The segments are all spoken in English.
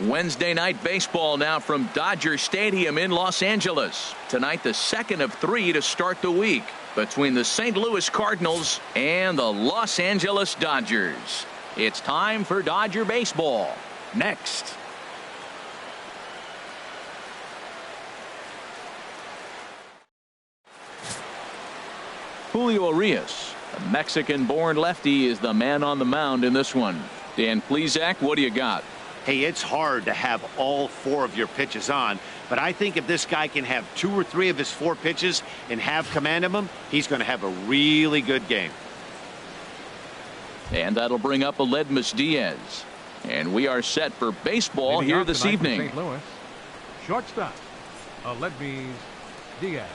Wednesday night baseball now from Dodger Stadium in Los Angeles. Tonight, the second of 3 to start the week between the St. Louis Cardinals and the Los Angeles Dodgers. It's time for Dodger baseball. Next. Julio Urias, a Mexican-born lefty, is the man on the mound in this one. Dan Plesac, what do you got? Hey, it's hard to have all 4 of your pitches on, but I think if this guy can have 2 or 3 of his 4 pitches and have command of them, he's going to have a really good game. And that'll bring up Aledmys Diaz. And we are set for baseball here this evening. St. Louis, shortstop, Aledmys Diaz.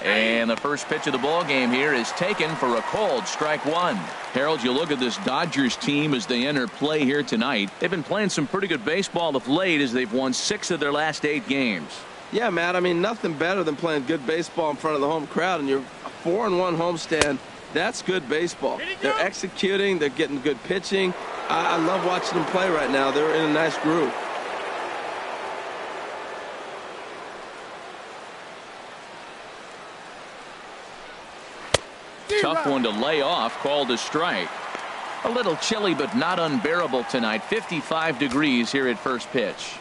And the first pitch of the ball game here is taken for a called strike 1. Harold, you look at this Dodgers team as they enter play here tonight. They've been playing some pretty good baseball of late as they've won 6 of their last 8 games. Yeah, Matt, I mean, nothing better than playing good baseball in front of the home crowd, and you're a 4-1 homestand. That's good baseball. They're executing. They're getting good pitching. I love watching them play right now. They're in a nice groove. Tough one to lay off, called a strike. A little chilly but not unbearable tonight. 55 degrees here at first pitch.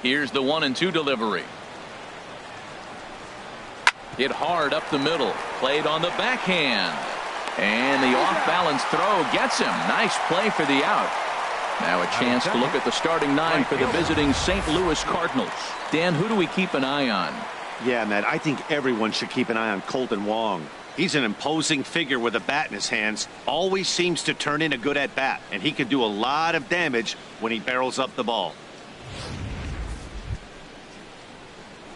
Here's the 1-2 delivery. Hit hard up the middle. Played on the backhand. And the off-balance throw gets him. Nice play for the out. Now a chance to look at the starting 9 for the visiting St. Louis Cardinals. Dan, who do we keep an eye on? Yeah, Matt, I think everyone should keep an eye on Kolten Wong. He's an imposing figure with a bat in his hands. Always seems to turn in a good at-bat, and he can do a lot of damage when he barrels up the ball.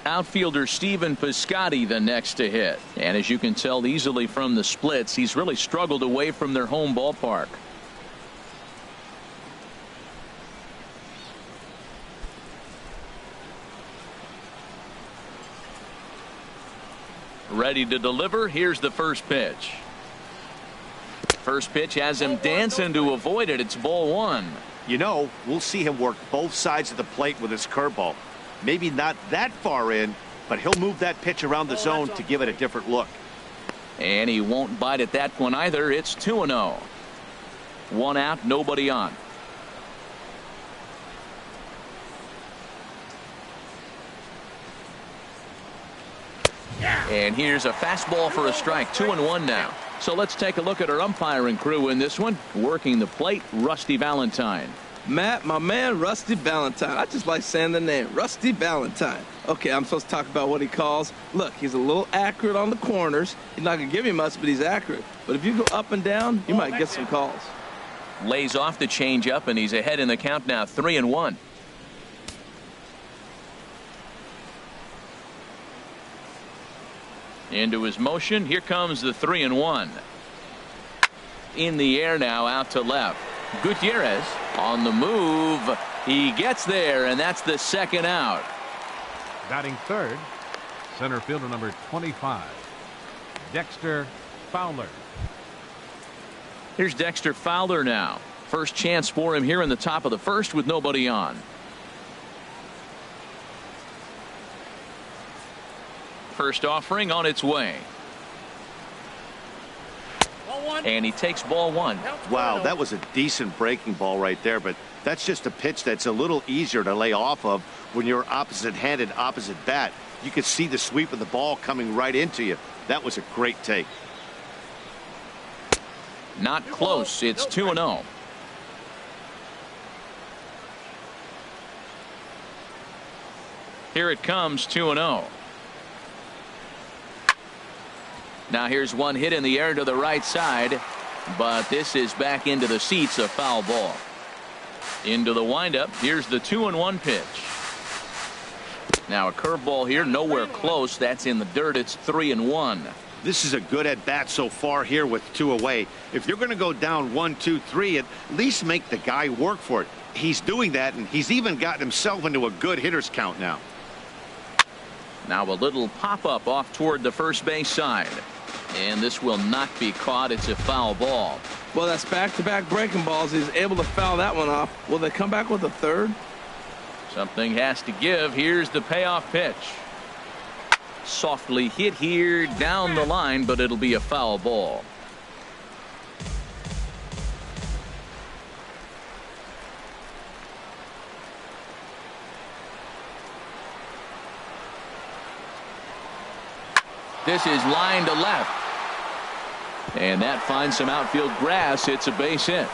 Outfielder Stephen Piscotty the next to hit. And as you can tell easily from the splits, he's really struggled away from their home ballpark. Ready to deliver. Here's the first pitch. First pitch has him dancing to avoid it. It's ball 1. You know, we'll see him work both sides of the plate with his curveball. Maybe not that far in, but he'll move that pitch around the zone to give it a different look. And he won't bite at that one either. It's 2-0. 1 out, nobody on. And here's a fastball for a strike. 2-1 now. So let's take a look at our umpiring crew in this one. Working the plate, Rusty Valentine. Matt, my man, Rusty Valentine. I just like saying the name, Rusty Valentine. Okay, I'm supposed to talk about what he calls. Look, he's a little accurate on the corners. He's not going to give you much, but he's accurate. But if you go up and down, you might get some calls. Lays off the changeup, and he's ahead in the count now, 3-1. Into his motion. Here comes the 3-1. In the air now, out to left. Gutierrez on the move. He gets there, and that's the second out. Batting third, center fielder number 25, Dexter Fowler. Here's Dexter Fowler now. First chance for him here in the top of the first with nobody on. First offering on its way. And he takes ball 1. Wow, that was a decent breaking ball right there, but that's just a pitch that's a little easier to lay off of when you're opposite-handed, opposite bat. You could see the sweep of the ball coming right into you. That was a great take. Not close. It's 2-0. Here it comes, 2-0. Now here's one hit in the air to the right side, but this is back into the seats, a foul ball. Into the windup. Here's the 2-1 pitch. Now a curveball here, nowhere close. That's in the dirt. It's 3-1. This is a good at bat so far here with 2 away. If you're going to go down 1, 2, 3, at least make the guy work for it. He's doing that, and he's even gotten himself into a good hitter's count now. Now a little pop-up off toward the first base side. And this will not be caught. It's a foul ball. Well, that's back-to-back breaking balls. He's able to foul that one off. Will they come back with a third? Something has to give. Here's the payoff pitch. Softly hit here down the line, but it'll be a foul ball. This is line to left. And that finds some outfield grass. It's a base hit.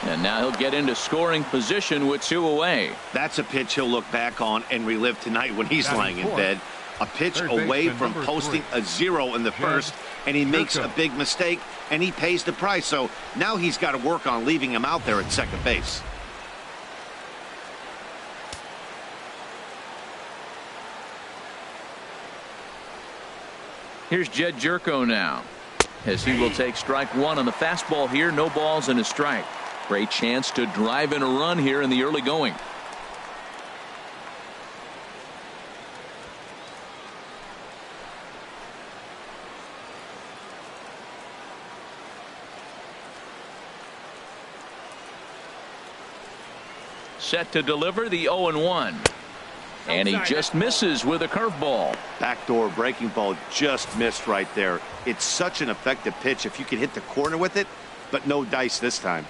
And now he'll get into scoring position with 2 away. That's a pitch he'll look back on and relive tonight when he's lying in bed. A pitch away from posting a 0 in the first, and he makes a big mistake, and he pays the price. So now he's got to work on leaving him out there at second base. Here's Jed Jerko now, as he will take strike 1 on the fastball here. No balls and a strike. Great chance to drive in a run here in the early going. Set to deliver the 0-1. And he just misses with a curveball. Backdoor breaking ball just missed right there. It's such an effective pitch if you can hit the corner with it, but no dice this time.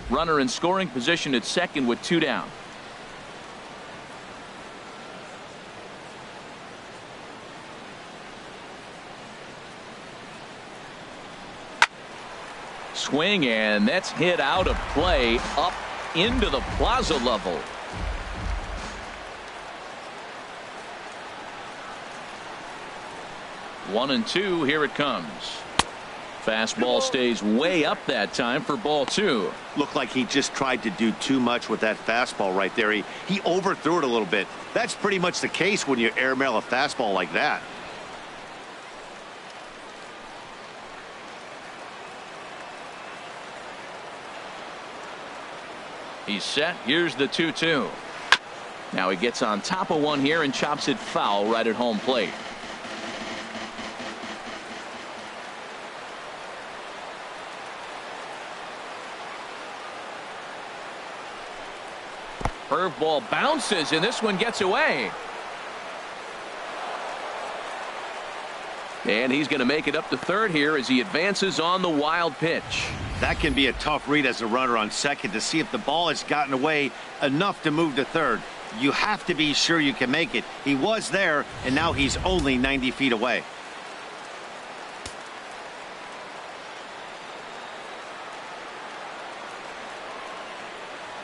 Runner in scoring position at second with 2 down. Swing, and that's hit out of play up into the plaza level. One and 2. Here it comes. Fastball stays way up that time for ball 2. Looked like he just tried to do too much with that fastball right there. He overthrew it a little bit. That's pretty much the case when you airmail a fastball like that. He's set. Here's the 2-2. Now he gets on top of one here and chops it foul right at home plate. Curveball bounces, and this one gets away. And he's going to make it up to third here as he advances on the wild pitch. That can be a tough read as a runner on second to see if the ball has gotten away enough to move to third. You have to be sure you can make it. He was there, and now he's only 90 feet away.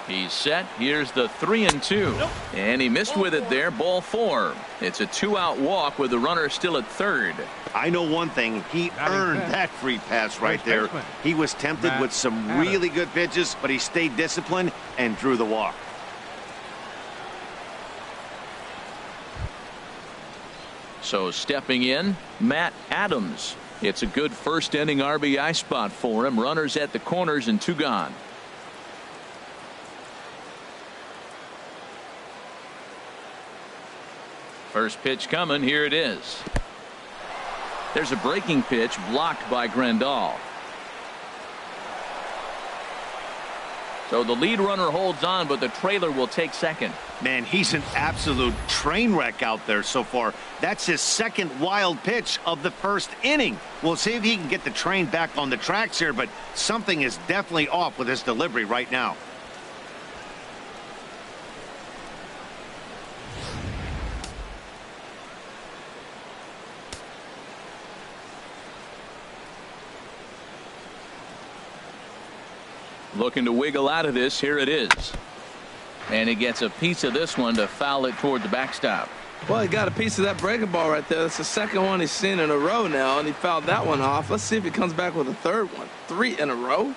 He's set. Here's the 3-2. And he missed with it there. Ball 4. It's a 2-out walk with the runner still at third. I know one thing. He earned that free pass right there. He was tempted with some really good pitches, but he stayed disciplined and drew the walk. So stepping in, Matt Adams. It's a good first inning RBI spot for him. Runners at the corners and 2 gone. First pitch coming. Here it is. There's a breaking pitch blocked by Grandal. So the lead runner holds on, but the trailer will take second. Man, he's an absolute train wreck out there so far. That's his second wild pitch of the first inning. We'll see if he can get the train back on the tracks here, but something is definitely off with his delivery right now. Looking to wiggle out of this. Here it is. And he gets a piece of this one to foul it toward the backstop. Well, he got a piece of that breaking ball right there. That's the second one he's seen in a row now, and he fouled that one off. Let's see if he comes back with a third one. 3 in a row.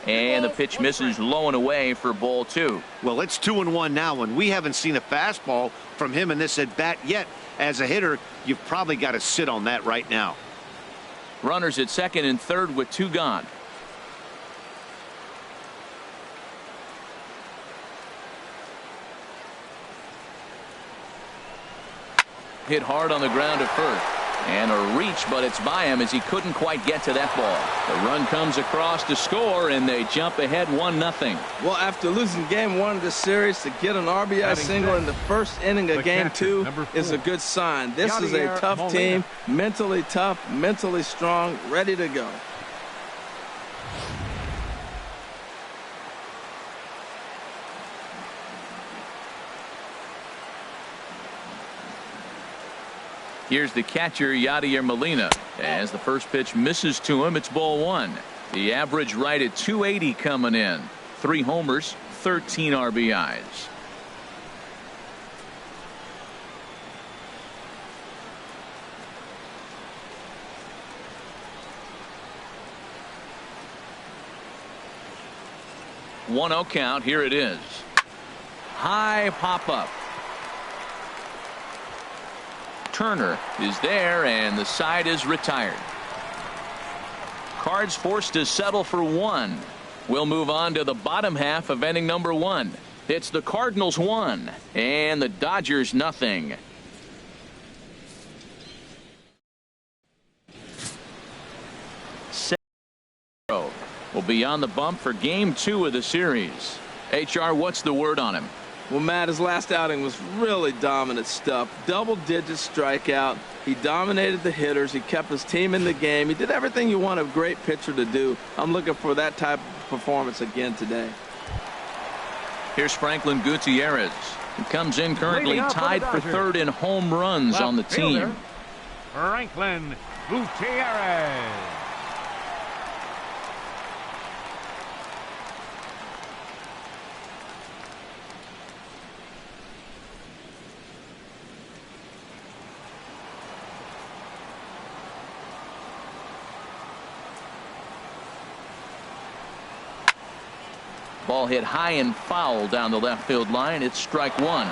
And the pitch misses low and away for ball 2. Well, it's 2-1 now, and we haven't seen a fastball from him in this at bat yet. As a hitter, you've probably got to sit on that right now. Runners at second and third with 2 gone. hit hard on the ground at first. And a reach, but it's by him as he couldn't quite get to that ball. The run comes across to score, and they jump ahead 1-0. Well, after losing game 1 of the series, to get an RBI single in the first inning of game 2 is a good sign. This is a tough team, mentally tough, mentally strong, ready to go. Here's the catcher, Yadier Molina. As the first pitch misses to him, it's ball 1. The average right at 280 coming in. 3 homers, 13 RBIs. One 0 count. Here it is. High pop up. Turner is there, and the side is retired. Cards forced to settle for 1. We'll move on to the bottom half of inning number 1. It's the Cardinals 1 and the Dodgers 0. Will be on the bump for game 2 of the series. HR, what's the word on him? Well, Matt, his last outing was really dominant stuff. Double-digit strikeout. He dominated the hitters. He kept his team in the game. He did everything you want a great pitcher to do. I'm looking for that type of performance again today. Here's Franklin Gutierrez, who comes in currently tied for 3rd in home runs on the team. Franklin Gutierrez. Ball hit high and foul down the left field line. It's strike 1.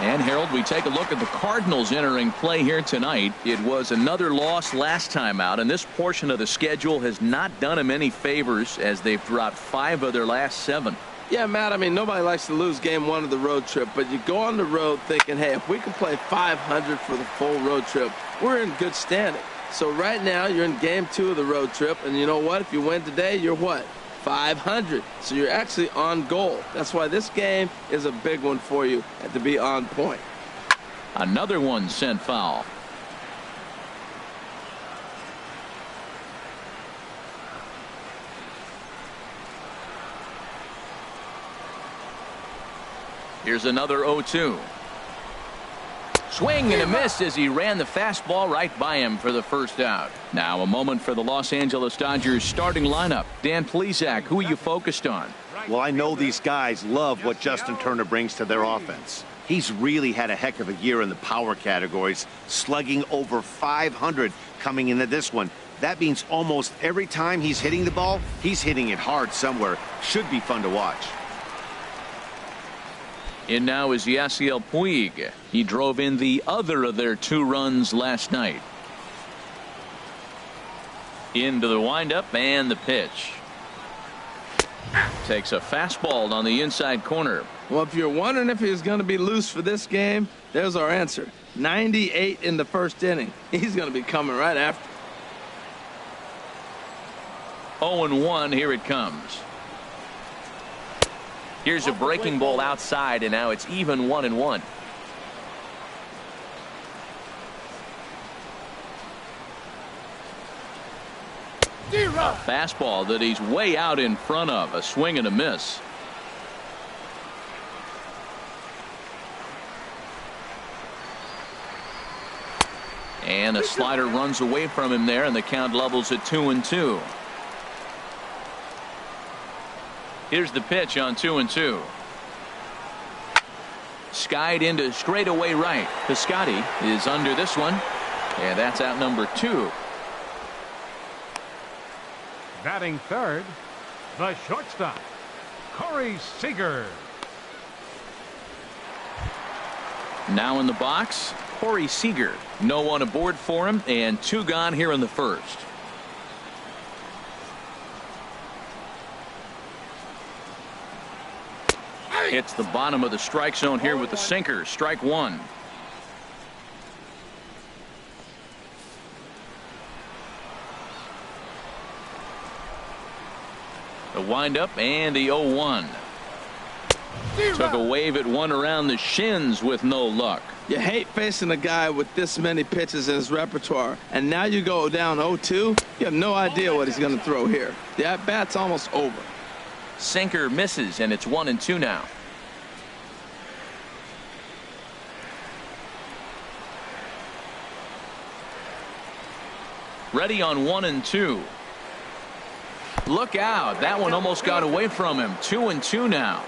And Harold, we take a look at the Cardinals entering play here tonight. It was another loss last time out, and this portion of the schedule has not done them any favors as they've dropped 5 of their last 7. Yeah, Matt, I mean, nobody likes to lose game 1 of the road trip, but you go on the road thinking, hey, if we can play 500 for the full road trip, we're in good standing. So right now you're in game 2 of the road trip, and you know what? If you win today, you're what? 500. So you're actually on goal. That's why this game is a big one for you and to be on point. Another one sent foul. Here's another 0-2. Swing and a miss as he ran the fastball right by him for the first out. Now a moment for the Los Angeles Dodgers starting lineup. Dan Plesac, who are you focused on? Well, I know these guys love what Justin Turner brings to their offense. He's really had a heck of a year in the power categories, slugging over 500 coming into this one. That means almost every time he's hitting the ball, he's hitting it hard somewhere. Should be fun to watch. In now is Yasiel Puig. He drove in the other of their 2 runs last night. Into the windup and the pitch. Takes a fastball on the inside corner. Well, if you're wondering if he's going to be loose for this game, there's our answer. 98 in the first inning. He's going to be coming right after. 0-1. Here it comes. Here's a breaking ball outside, and now it's even 1-1. A fastball that he's way out in front of. A swing and a miss. And a slider runs away from him there, and the count levels at 2-2. Here's the pitch on 2-2. Skied into straightaway right. Piscotty is under this one, and that's out number 2. Batting third, the shortstop, Corey Seager. Now in the box, Corey Seager. No one aboard for him, and 2 gone here in the first. Hits the bottom of the strike zone here with the sinker. Strike 1. The windup and the 0-1. Took a wave at one around the shins with no luck. You hate facing a guy with this many pitches in his repertoire, and now you go down 0-2. You have no idea what he's going to throw here. The at-bat's almost over. Sinker misses, and it's 1-2 now. Ready on 1-2. Look out. That one almost got away from him. 2-2 now.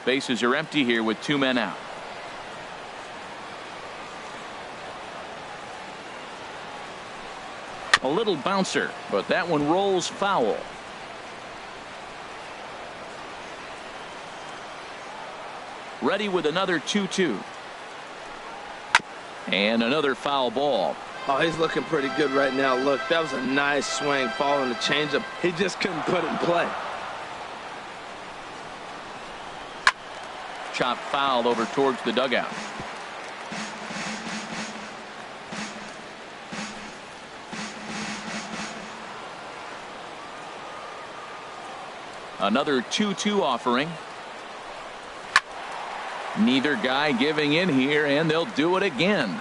Bases are empty here with 2 men out. A little bouncer, but that one rolls foul. Ready with another 2-2. And another foul ball. Oh, he's looking pretty good right now. Look, that was a nice swing following the changeup. He just couldn't put it in play. Chop foul over towards the dugout. Another 2-2 offering. Neither guy giving in here, and they'll do it again.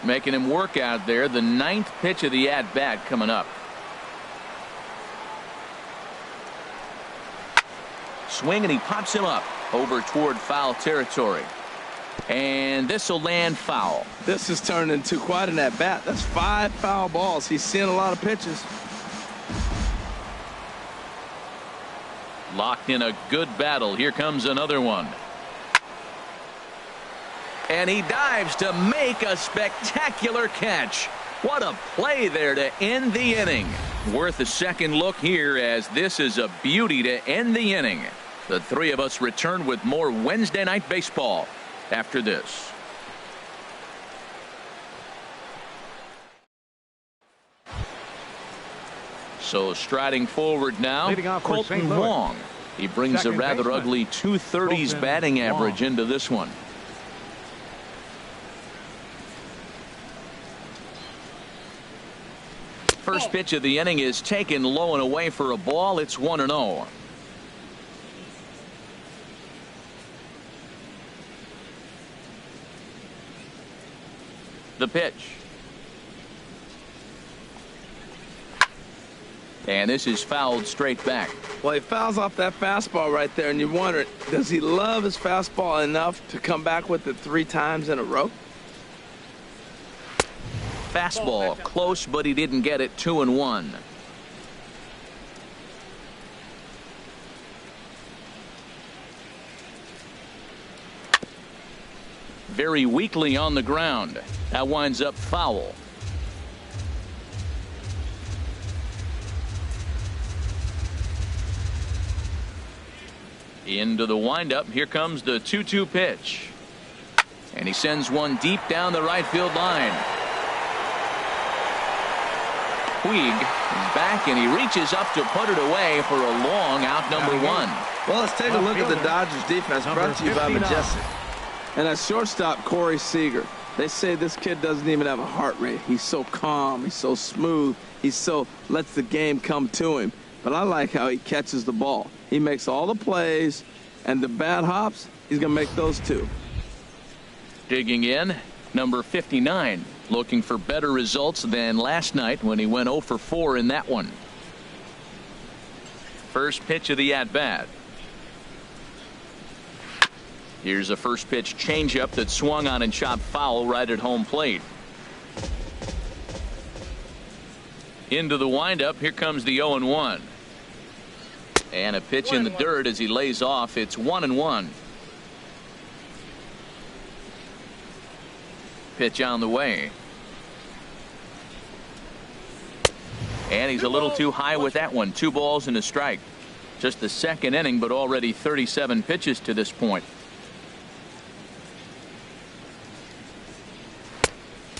Making him work out there. The 9th pitch of the at-bat coming up. Swing, and he pops him up over toward foul territory. And this will land foul. This has turned into quite an at-bat. That's 5 foul balls. He's seeing a lot of pitches. Locked in a good battle. Here comes another one. And he dives to make a spectacular catch. What a play there to end the inning. Worth a second look here, as this is a beauty to end the inning. The three of us return with more Wednesday Night Baseball after this. So striding forward now, Colton Wong. He brings a rather ugly 230s batting average into this one. First pitch of the inning is taken low and away for a ball. It's 1-0. The pitch. And this is fouled straight back. Well, he fouls off that fastball right there, and you wonder, does he love his fastball enough to come back with it 3 times in a row? Fastball close, but he didn't get it. 2-1. Very weakly on the ground. That winds up foul. Into the windup. Here comes the 2-2 pitch. And he sends one deep down the right field line. Puig is back, and he reaches up to put it away for a long out, number 1. Well, let's take a look at the Dodgers defense, brought to you by Majestic. And at shortstop, Corey Seager. They say this kid doesn't even have a heart rate. He's so calm. He's so smooth. He so lets the game come to him. But I like how he catches the ball. He makes all the plays, and the bad hops, he's going to make those too. Digging in, number 59, looking for better results than last night when he went 0 for 4 in that one. First pitch of the at-bat. Here's a first pitch changeup that swung on and chopped foul right at home plate. Into the windup. Here comes the 0-1. And a pitch in the dirt as he lays off. It's 1-1. Pitch on the way. And he's a little too high with that one. 2 balls and a strike. Just the second inning, but already 37 pitches to this point.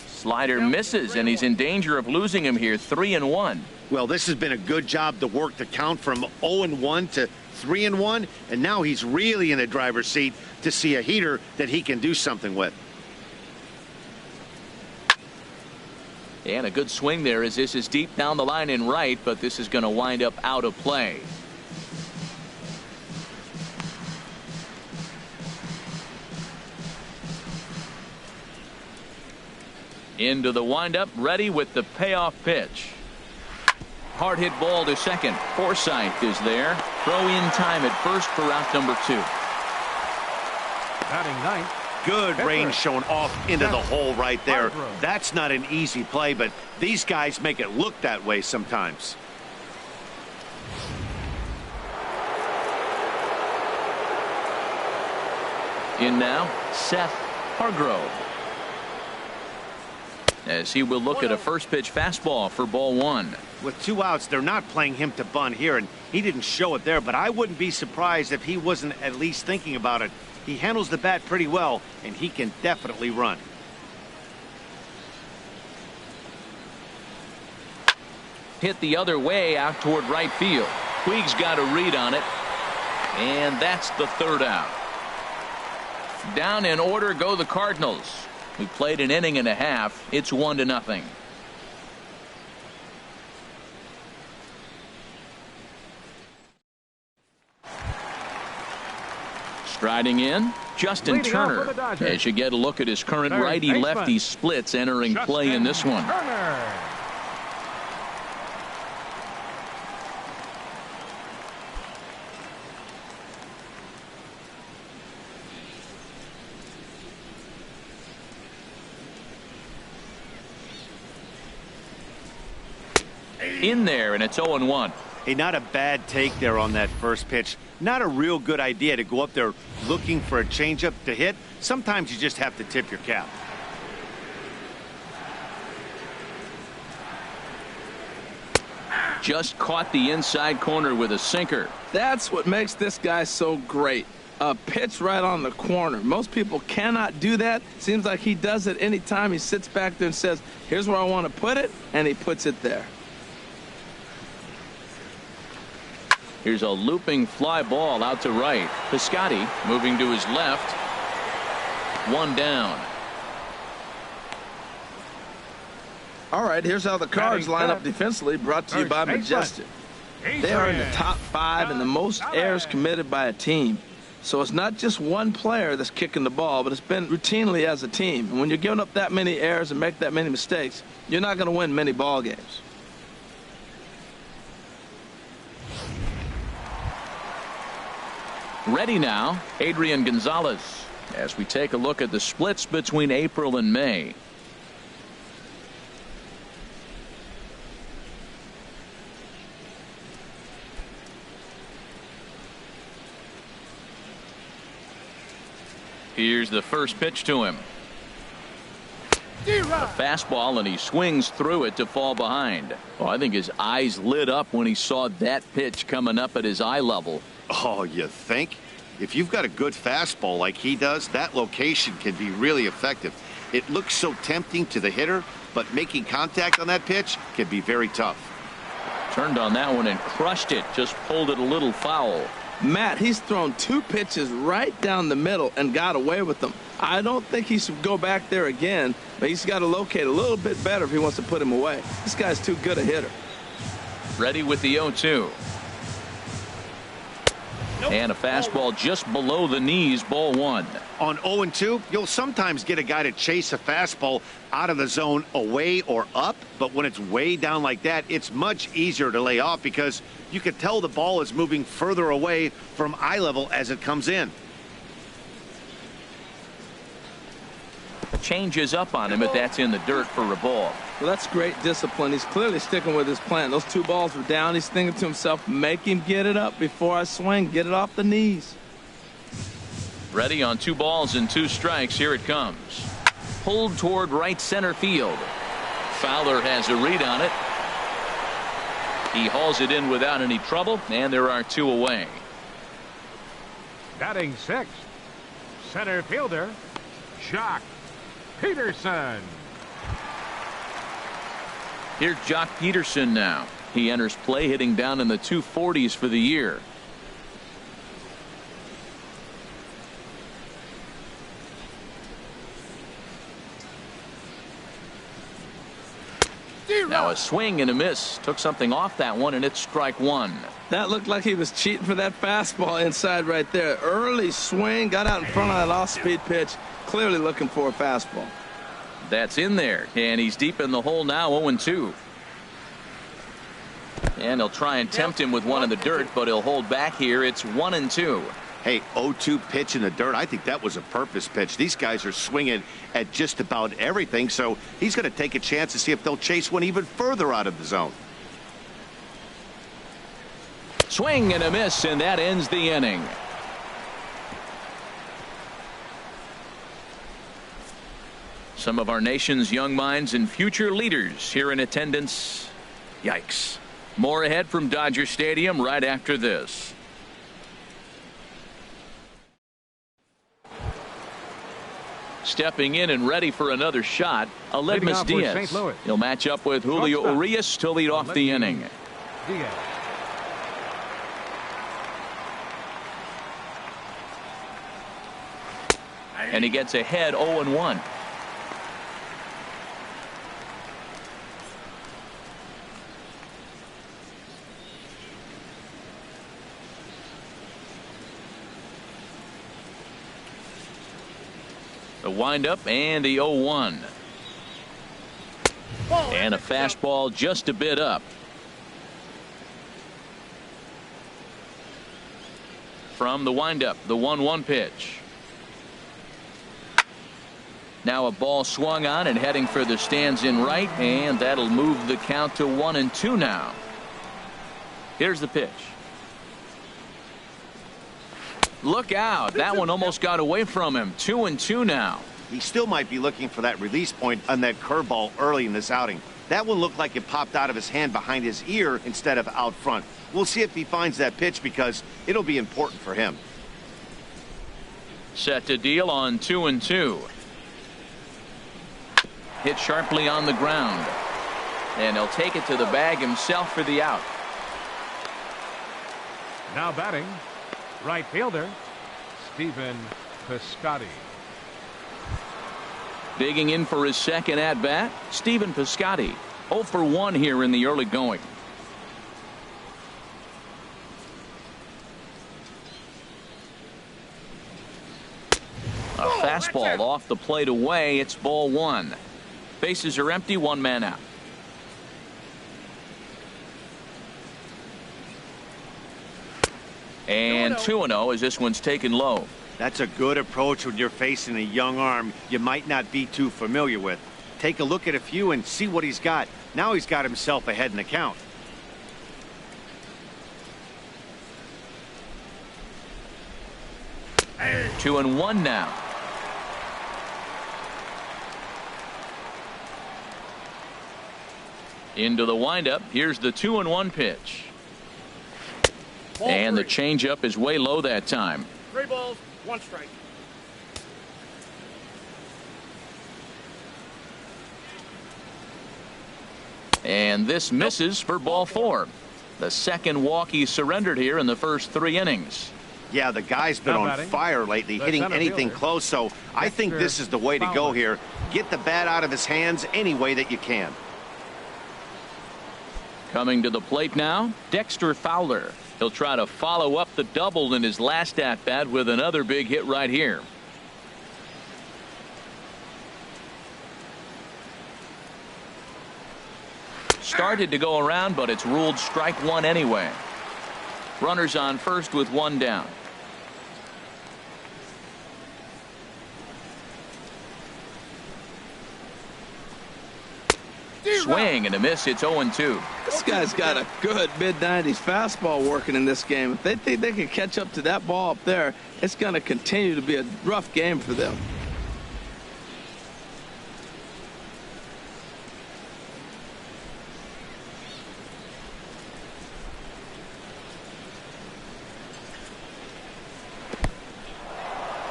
Slider misses, and he's in danger of losing him here. 3-1. Well, this has been a good job to work the count from 0-1 to 3-1, and now he's really in the driver's seat to see a heater that he can do something with. And a good swing there as this is deep down the line in right, but this is going to wind up out of play. Into the windup, ready with the payoff pitch. Hard hit ball to second. Forsythe is there. Throw in time at first for out number 2. Batting ninth. Good range shown off into the hole right there. Hargrove. That's not an easy play, but these guys make it look that way sometimes. In now, Seth Hargrove. As he will look at a first pitch fastball for ball 1. With 2 outs, they're not playing him to bunt here, and he didn't show it there, but I wouldn't be surprised if he wasn't at least thinking about it. He handles the bat pretty well, and he can definitely run. Hit the other way out toward right field. Puig's got a read on it, and that's the 3rd out. Down in order go the Cardinals. We played an inning and a half. It's 1-0. Striding in, Justin Leading off for Turner. the Dodgers. As you get a look at his current Third righty-lefty baseman, splits entering play in this one. Turner. In there, and it's 0-1. Hey, not a bad take there on that first pitch. Not a real good idea to go up there looking for a changeup to hit. Sometimes you just have to tip your cap. Just caught the inside corner with a sinker. That's what makes this guy so great. A pitch right on the corner. Most people cannot do that. Seems like he does it anytime he sits back there and says, here's where I want to put it, and he puts it there. Here's a looping fly ball out to right. Piscotty moving to his left. 1 down. All right, here's how the Cards line up Batting defensively, brought to you First by baseman. Majestic. They are in the top 5 in the most errors committed by a team. So it's not just one player that's kicking the ball, but it's been routinely as a team. And when you're giving up that many errors and make that many mistakes, you're not going to win many ball games. Ready now, Adrian Gonzalez, as we take a look at the splits between April and May. Here's the first pitch to him. A fastball, and he swings through it to fall behind. Oh, I think his eyes lit up when he saw that pitch coming up at his eye level. Oh, you think? If you've got a good fastball like he does, that location can be really effective. It looks so tempting to the hitter, but making contact on that pitch can be very tough. Turned on that one and crushed it. Just pulled it a little foul. Matt, he's thrown 2 pitches right down the middle and got away with them. I don't think he should go back there again, but he's got to locate a little bit better if he wants to put him away. This guy's too good a hitter. Ready with the 0-2. And a fastball just below the knees, ball 1. On 0-2, you'll sometimes get a guy to chase a fastball out of the zone away or up, but when it's way down like that, it's much easier to lay off because you can tell the ball is moving further away from eye level as it comes in. Changes up on him, but that's in the dirt for a ball. Well, that's great discipline. He's clearly sticking with his plan. Those 2 balls were down. He's thinking to himself, make him get it up before I swing. Get it off the knees. Ready on 2 balls and 2 strikes. Here it comes. Pulled toward right center field. Fowler has a read on it. He hauls it in without any trouble, and there are 2 away. Batting 6th, center fielder, Jock Peterson. Here's Jock Peterson now. He enters play hitting down in the 240s for the year. Now a swing and a miss. Took something off that one, and it's strike one. That looked like he was cheating for that fastball inside right there. Early swing, got out in front of that off-speed pitch. Clearly looking for a fastball. That's in there, and he's deep in the hole now, 0-2. And he'll try and tempt him with one in the dirt, but he'll hold back here. It's 1-2. Hey, 0-2 pitch in the dirt. I think that was a purpose pitch. These guys are swinging at just about everything, so he's going to take a chance to see if they'll chase one even further out of the zone. Swing and a miss, and that ends the inning. Some of our nation's young minds and future leaders here in attendance. Yikes. More ahead from Dodger Stadium right after this. Stepping in and ready for another shot, Aledmus Diaz. He'll match up with Julio Urias to lead off the inning. Diaz. And he gets ahead 0-1. The windup and the 0-1. And a fastball just a bit up. From the windup, the 1-1 pitch. Now a ball swung on and heading for the stands in right, and that'll move the count to 1-2 now. Here's the pitch. Look out. That one almost got away from him. 2-2 now. He still might be looking for that release point on that curveball early in this outing. That one looked like it popped out of his hand behind his ear instead of out front. We'll see if he finds that pitch because it'll be important for him. Set to deal on 2-2. Hit sharply on the ground. And he'll take it to the bag himself for the out. Now batting, right fielder, Stephen Piscotty. Digging in for his second at-bat, Stephen Piscotty. 0 for 1 here in the early going. A fastball off the plate away. It's ball one. Bases are empty, one man out. And 2-0 as this one's taken low. That's a good approach when you're facing a young arm you might not be too familiar with. Take a look at a few and see what he's got. Now he's got himself ahead in the count. Hey. 2-1 now. Into the windup. Here's the 2-1 pitch. And the changeup is way low that time. 3 balls, 1 strike. And this misses for ball 4. The second walk he surrendered here in the first 3 innings. Yeah, the guy's been on fire lately, hitting anything close, so I think this is the way to go here. Get the bat out of his hands any way that you can. Coming to the plate now, Dexter Fowler. He'll try to follow up the double in his last at-bat with another big hit right here. Started to go around, but it's ruled strike one anyway. Runners on first with 1 down. Swing and a miss. It's 0-2. This guy's got a good mid-90s fastball working in this game. If they think they can catch up to that ball up there, it's going to continue to be a rough game for them.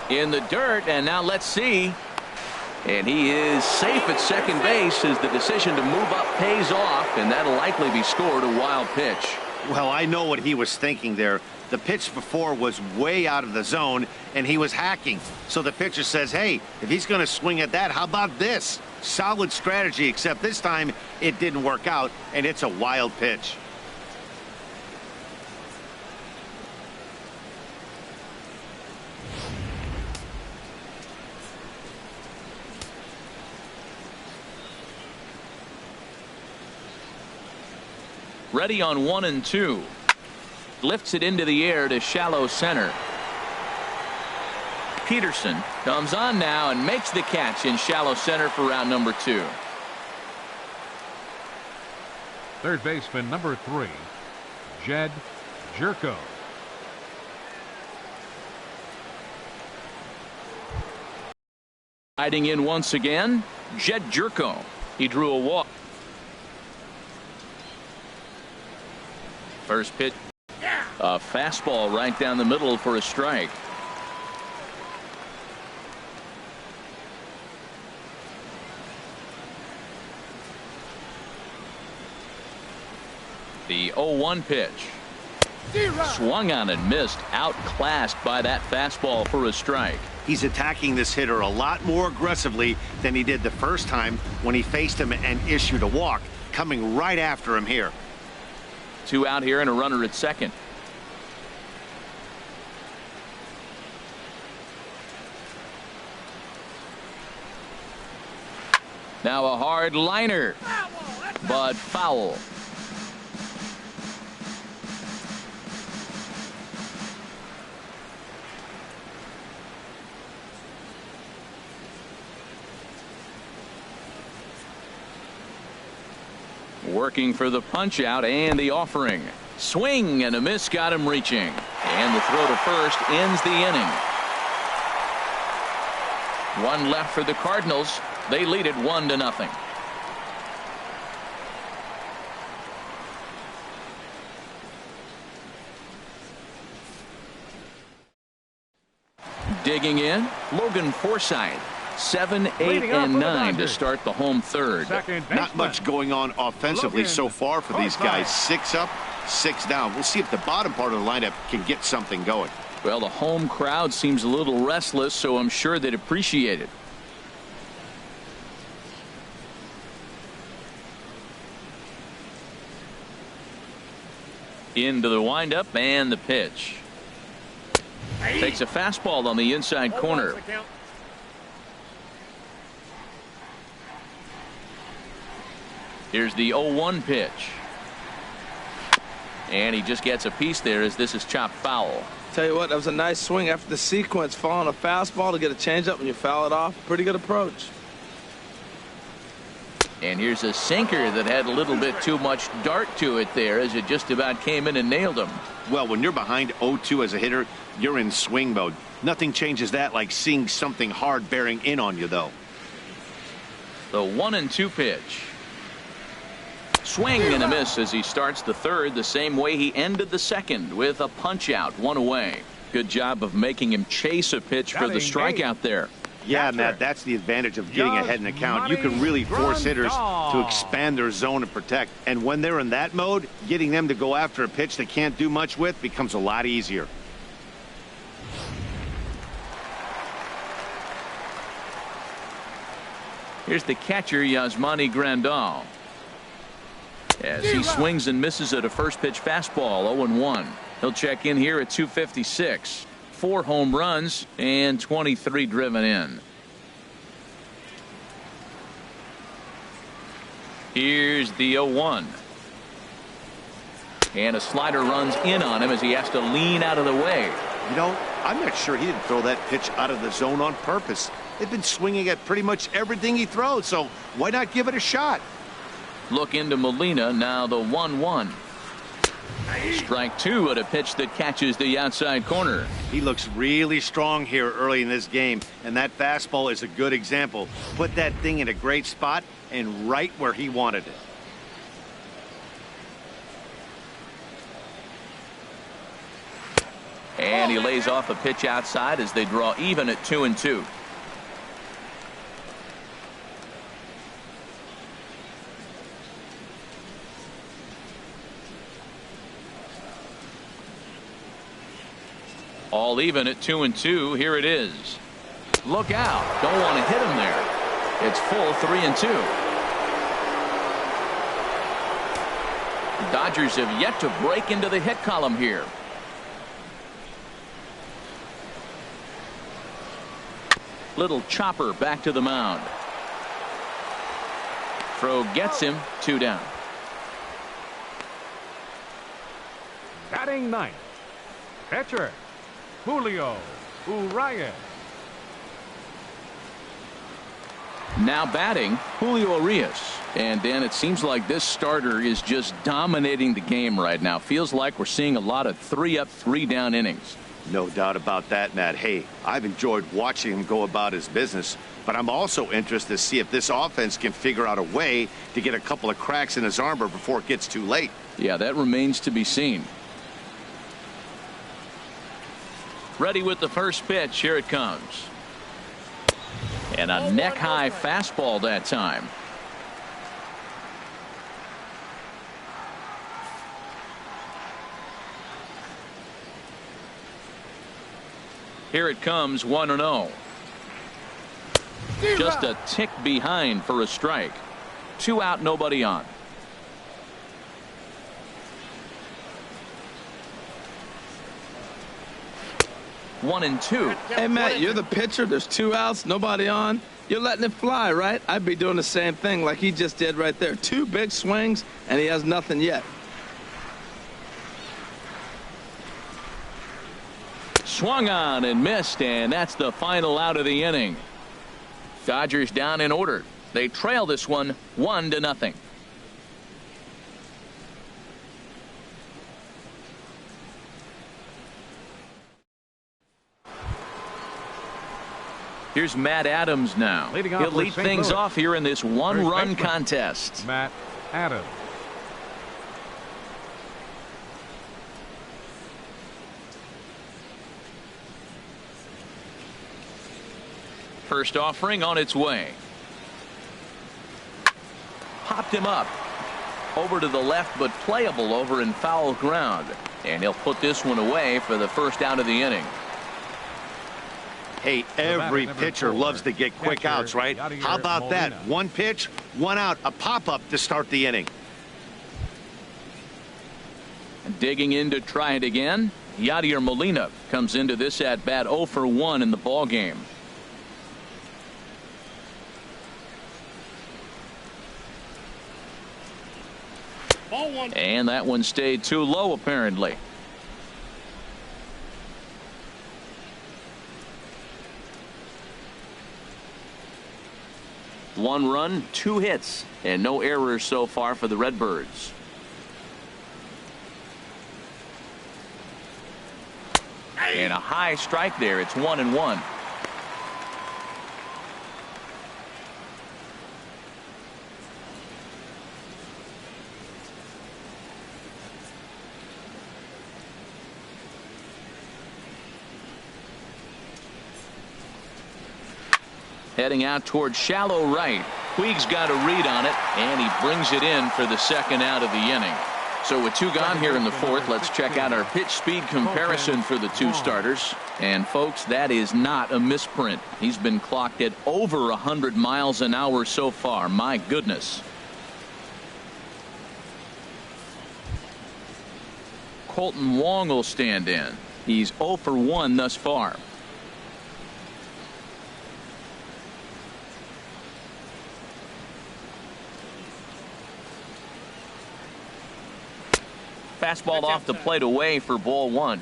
In the dirt, and now let's see. And he is safe at second base as the decision to move up pays off, and that'll likely be scored a wild pitch. Well, I know what he was thinking there. The pitch before was way out of the zone, and he was hacking. So the pitcher says, hey, if he's going to swing at that, how about this? Solid strategy, except this time it didn't work out, and it's a wild pitch. Ready on 1 and 2. Lifts it into the air to shallow center. Peterson comes on now and makes the catch in shallow center for round number 2. Third baseman number 3, Jed Jerko. Hiding in once again, Jed Jerko. He drew a walk. First pitch, a fastball right down the middle for a strike. The 0-1 pitch. Swung on and missed, outclassed by that fastball for a strike. He's attacking this hitter a lot more aggressively than he did the first time when he faced him and issued a walk, coming right after him here. 2 out here and a runner at second. Now a hard liner, but foul. Working for the punch out and the offering. Swing and a miss got him reaching. And the throw to first ends the inning. 1 left for the Cardinals. They lead it 1-0. Digging in, Logan Forsythe. 7, 8, and 9 to start the home third. Not much going on offensively so far for these guys. 6 up, 6 down. We'll see if the bottom part of the lineup can get something going. Well, the home crowd seems a little restless, so I'm sure they'd appreciate it. Into the windup and the pitch. Takes a fastball on the inside corner. Here's the 0-1 pitch. And he just gets a piece there as this is chopped foul. Tell you what, that was a nice swing after the sequence. Following a fastball to get a changeup and you foul it off. Pretty good approach. And here's a sinker that had a little bit too much dart to it there as it just about came in and nailed him. Well, when you're behind 0-2 as a hitter, you're in swing mode. Nothing changes that like seeing something hard bearing in on you, though. The 1-2 pitch. Swing and a miss as he starts the third the same way he ended the second with a punch out, 1 away. Good job of making him chase a pitch for the strikeout there. Yeah, Matt, that's the advantage of getting ahead in the count. You can really force hitters to expand their zone and protect. And when they're in that mode, getting them to go after a pitch they can't do much with becomes a lot easier. Here's the catcher, Yasmani Grandal. As he swings and misses at a first pitch fastball, 0-1. He'll check in here at 256. 4 home runs and 23 driven in. Here's the 0-1. And a slider runs in on him as he has to lean out of the way. You know, I'm not sure he didn't throw that pitch out of the zone on purpose. They've been swinging at pretty much everything he throws, so why not give it a shot? Look into Molina, now the 1-1. Strike 2 at a pitch that catches the outside corner. He looks really strong here early in this game, and that fastball is a good example. Put that thing in a great spot and right where he wanted it. And he lays off a pitch outside as they draw even at 2-2. All even at 2-2. Here it is. Look out. Don't want to hit him there. It's full 3-2. Dodgers have yet to break into the hit column here. Little chopper back to the mound. Throw gets him, 2 down. Batting ninth, pitcher Julio Urias. Now batting Julio Urias. And Dan, it seems like this starter is just dominating the game right now. Feels like we're seeing a lot of 3-up, 3-down innings. No doubt about that, Matt. Hey, I've enjoyed watching him go about his business, but I'm also interested to see if this offense can figure out a way to get a couple of cracks in his armor before it gets too late. Yeah, that remains to be seen. Ready with the first pitch. Here it comes. And a neck-high fastball that time. Here it comes, 1-0. Just a tick behind for a strike. 2 out, nobody on. One and two. Hey, Matt, you're the pitcher. There's 2 outs, nobody on. You're letting it fly, right? I'd be doing the same thing like he just did right there. 2 big swings, and he has nothing yet. Swung on and missed, and that's the final out of the inning. Dodgers down in order. They trail this one 1-0. Here's Matt Adams now. He'll lead things off here in this 1-run contest. Matt Adams. First offering on its way. Popped him up. Over to the left, but playable over in foul ground. And he'll put this one away for the first out of the inning. Hey, every pitcher loves to get quick outs, right? How about that? 1 pitch, 1 out, a pop-up to start the inning. Digging in to try it again. Yadier Molina comes into this at bat 0 for 1 in the ball game. And that one stayed too low, apparently. One run, 2 hits, and no errors so far for the Redbirds. And a high strike there. It's 1-1. Heading out toward shallow right. Puig's got a read on it, and he brings it in for the second out of the inning. So with 2 gone here in the 4th, let's check out our pitch speed comparison for the 2 starters. And folks, that is not a misprint. He's been clocked at over 100 miles an hour so far. My goodness. Colton Wong will stand in. He's 0 for 1 thus far. Fastball off the plate away for ball 1.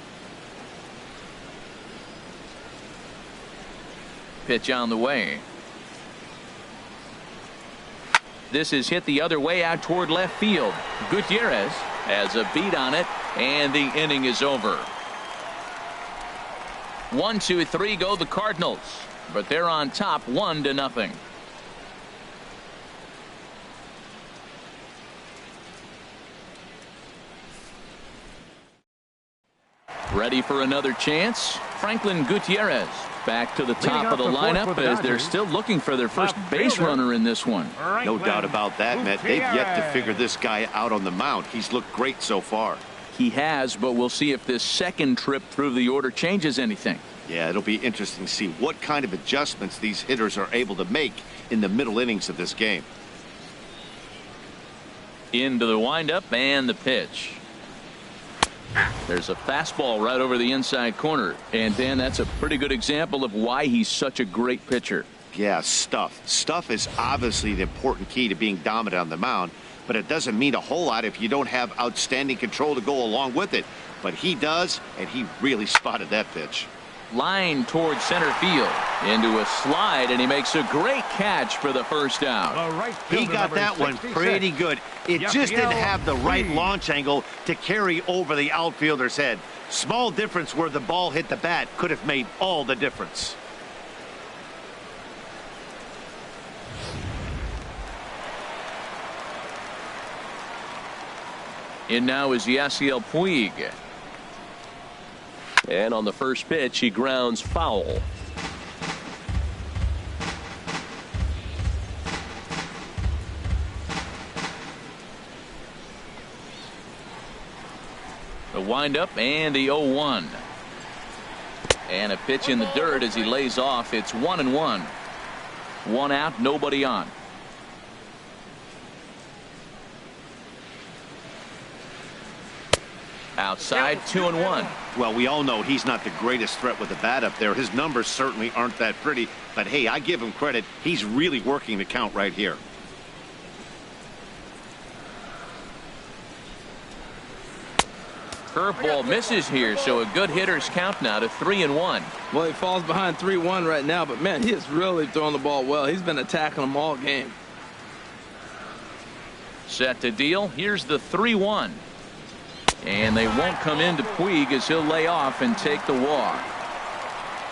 Pitch on the way. This is hit the other way out toward left field. Gutierrez has a beat on it, and the inning is over. 1, 2, 3 go the Cardinals, but they're on top 1-0. Ready for another chance? Franklin Gutierrez back to the top of the lineup as they're still looking for their first base runner in this one. No doubt about that, Matt. They've yet to figure this guy out on the mound. He's looked great so far. He has, but we'll see if this second trip through the order changes anything. Yeah, it'll be interesting to see what kind of adjustments these hitters are able to make in the middle innings of this game. Into the windup and the pitch. There's a fastball right over the inside corner. And Dan, that's a pretty good example of why he's such a great pitcher. Yeah, stuff. Stuff is obviously the important key to being dominant on the mound, but it doesn't mean a whole lot if you don't have outstanding control to go along with it. But he does, and he really spotted that pitch. Line towards center field. Into a slide, and he makes a great catch for the first out. He got that one pretty good. It just didn't have the right launch angle to carry over the outfielder's head. Small difference where the ball hit the bat could have made all the difference. In now is Yasiel Puig. And on the first pitch, he grounds foul. The windup and the 0-1. And a pitch in the dirt as he lays off. It's 1-1. One out, nobody on. Outside, 2-1. Well, we all know he's not the greatest threat with the bat up there. His numbers certainly aren't that pretty. But, hey, I give him credit. He's really working the count right here. Curveball misses here, so a good hitter's count now to 3-1. Well, he falls behind 3-1 right now, but, man, he is really throwing the ball well. He's been attacking them all game. Set to deal. Here's the 3-1. And they won't come into Puig as he'll lay off and take the walk.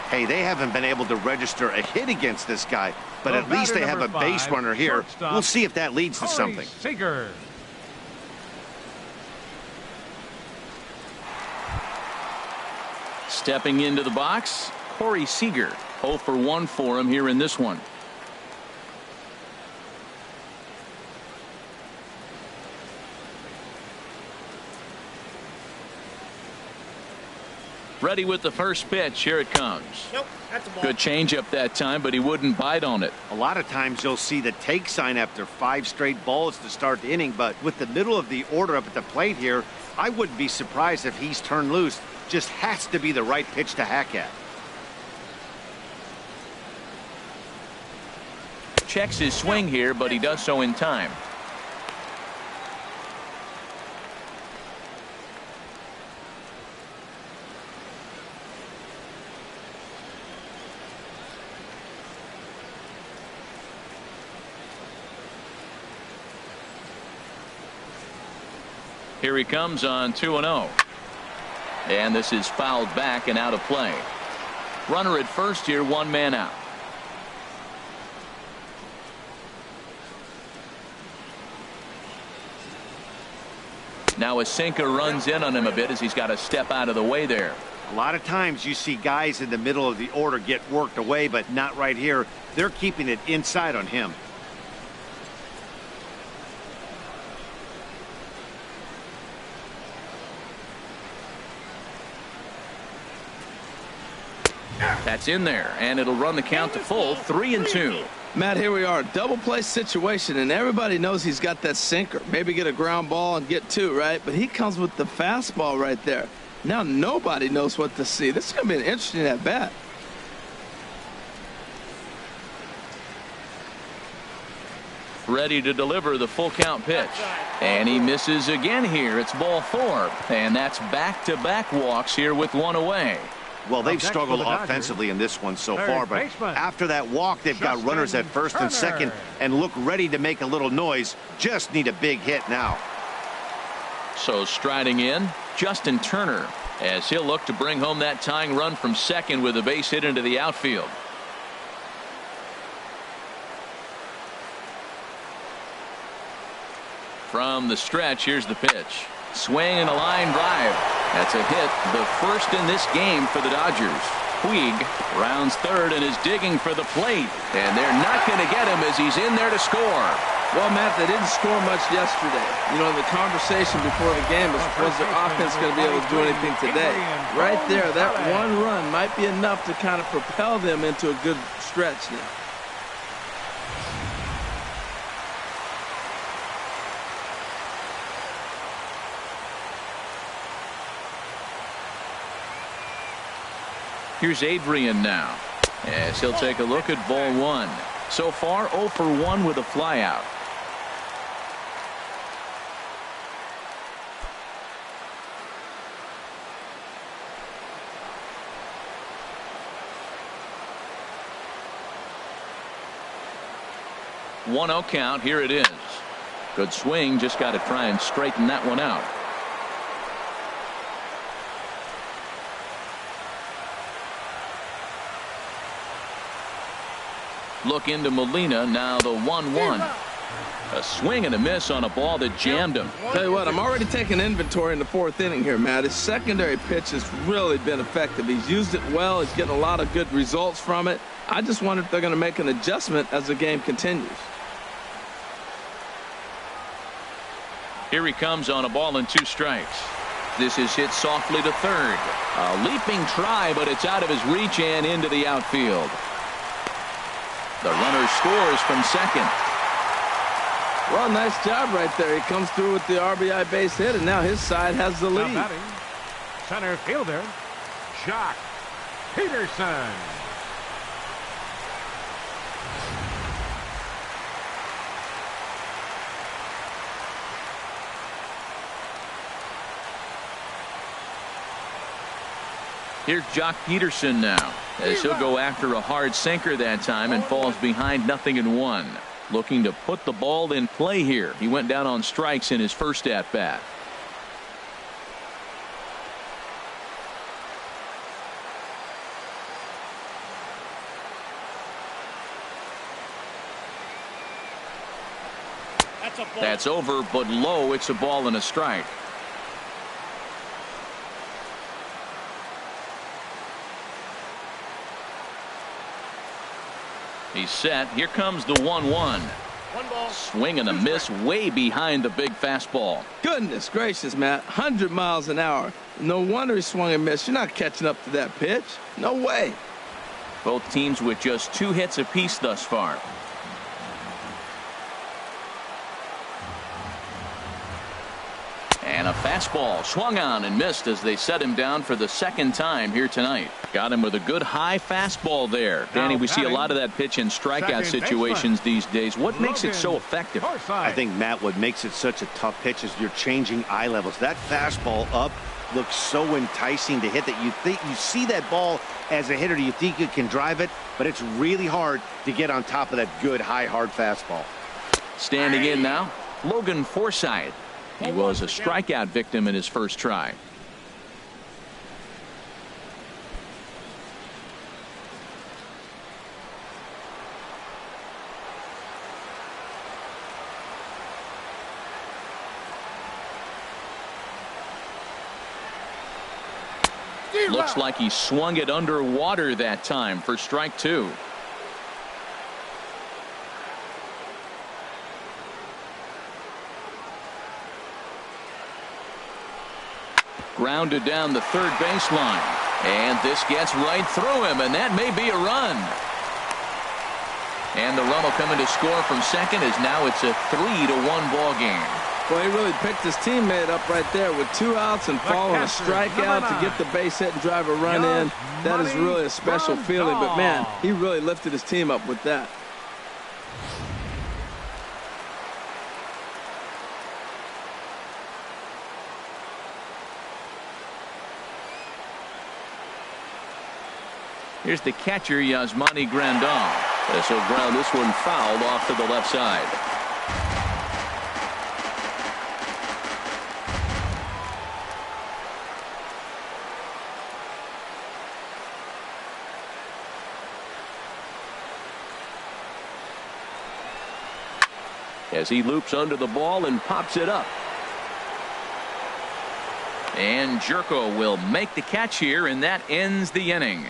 Hey, they haven't been able to register a hit against this guy, but at least they have a base runner here. We'll see if that leads to something. Stepping into the box, Corey Seager. 0 for 1 for him here in this one. Ready with the first pitch. Here it comes. Nope, that's a ball. Good changeup that time, but he wouldn't bite on it. A lot of times you'll see the take sign after 5 straight balls to start the inning, but with the middle of the order up at the plate here, I wouldn't be surprised if he's turned loose. Just has to be the right pitch to hack at. Checks his swing here, but he does so in time. Here he comes on 2-0. And this is fouled back and out of play. Runner at first here, 1 man out. Now a sinker runs in on him a bit as he's got to step out of the way there. A lot of times you see guys in the middle of the order get worked away, but not right here. They're keeping it inside on him. That's in there, and it'll run the count to full, 3-2. Matt, here we are, double play situation, and everybody knows he's got that sinker. Maybe get a ground ball and get 2, right? But he comes with the fastball right there. Now nobody knows what to see. This is going to be an interesting at bat. Ready to deliver the full count pitch. And he misses again here. It's ball 4. And that's back-to-back walks here with 1 away. Well, they've struggled offensively in this one so far, but after that walk, they've got runners at first and second and look ready to make a little noise. Just need a big hit now. So striding in, Justin Turner, as he'll look to bring home that tying run from second with a base hit into the outfield. From the stretch, here's the pitch. Swing and a line drive. That's a hit, the first in this game for the Dodgers. Puig rounds third and is digging for the plate. And they're not going to get him as he's in there to score. Well, Matt, they didn't score much yesterday. You know, the conversation before the game was their offense going to be able to do anything today? Right there, that one run might be enough to kind of propel them into a good stretch now. Here's Adrian now, as he'll take a look at ball one. So far, 0 for 1 with a flyout. One 0 count. Here it is. Good swing. Just got to try and straighten that one out. Look into Molina. Now the 1-1. A swing and a miss on a ball that jammed him. Tell you what, I'm already taking inventory in the 4th inning here, Matt. His secondary pitch has really been effective. He's used it well. He's getting a lot of good results from it. I just wonder if they're going to make an adjustment as the game continues. Here he comes on a ball and 2 strikes. This is hit softly to third. A leaping try, but it's out of his reach and into the outfield. The runner scores from second. Well, nice job right there. He comes through with the RBI base hit, and now his side has the lead. Now batting, center fielder, Jock Peterson. Here's Jock Peterson now, as he'll go after a hard sinker that time and falls behind 0-1. Looking to put the ball in play here. He went down on strikes in his first at-bat. That's over, but low. It's a ball and a strike. He's set. Here comes the 1-1. Swing and a miss way behind the big fastball. Goodness gracious, Matt. 100 miles an hour. No wonder he swung and missed. You're not catching up to that pitch. No way. Both teams with just 2 hits apiece thus far. And a fastball swung on and missed as they set him down for the 2nd time here tonight. Got him with a good high fastball there. Danny, we see a lot of that pitch in strikeout situations these days. What makes it so effective? I think, Matt, what makes it such a tough pitch is you're changing eye levels. That fastball up looks so enticing to hit that you see that ball as a hitter, you think you can drive it, but it's really hard to get on top of that good high hard fastball. Standing in now, Logan Forsythe. He was a strikeout victim in his first try. Looks like he swung it underwater that time for strike 2. Grounded down the third baseline. And this gets right through him, and that may be a run. And the run will come in to score from second, as now it's a 3-1 ball game. Well, he really picked his teammate up right there with 2 outs and following a strikeout to get the base hit and drive a run in. That is really a special feeling, but man, he really lifted his team up with that. Here's the catcher, Yasmani Grandal. This will ground this one fouled off to the left side. As he loops under the ball and pops it up. And Jerko will make the catch here, and that ends the inning.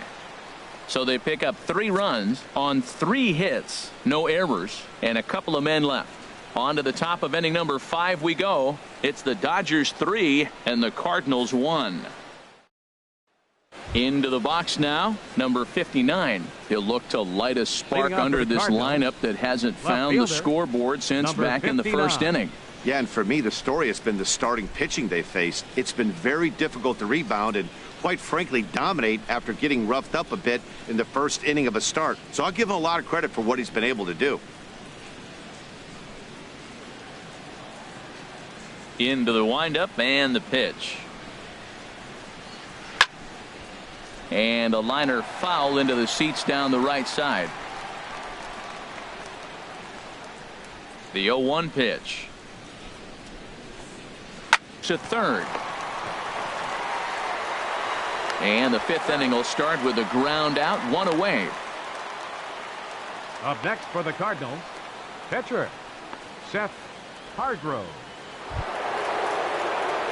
So they pick up 3 runs on 3 hits, no errors, and a couple of men left. On to the top of inning number 5 we go. It's the Dodgers 3 and the Cardinals 1. Into the box now, number 59. He'll look to light a spark under this lineup that hasn't found the scoreboard since back in the first inning. Yeah, and for me, the story has been the starting pitching they faced. It's been very difficult to rebound and, quite frankly, dominate after getting roughed up a bit in the first inning of a start. So I'll give him a lot of credit for what he's been able to do. Into the windup and the pitch. And a liner foul into the seats down the right side. The 0-1 pitch. To third. And the 5th inning will start with a ground out, 1 away. Up next for the Cardinals, pitcher Seth Hargrove.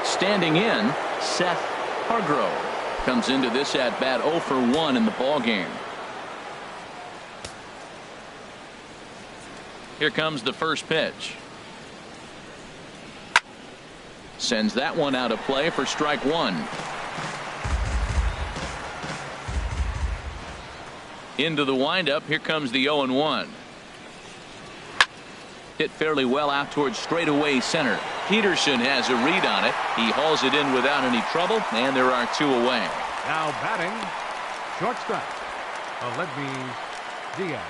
Standing in, Seth Hargrove comes into this at bat 0 for 1 in the ball game. Here comes the first pitch. Sends that one out of play for strike 1. Into the windup. Here comes the 0-1. Hit fairly well out towards straightaway center. Peterson has a read on it. He hauls it in without any trouble, and there are 2 away. Now batting, shortstop, Aledmys Diaz.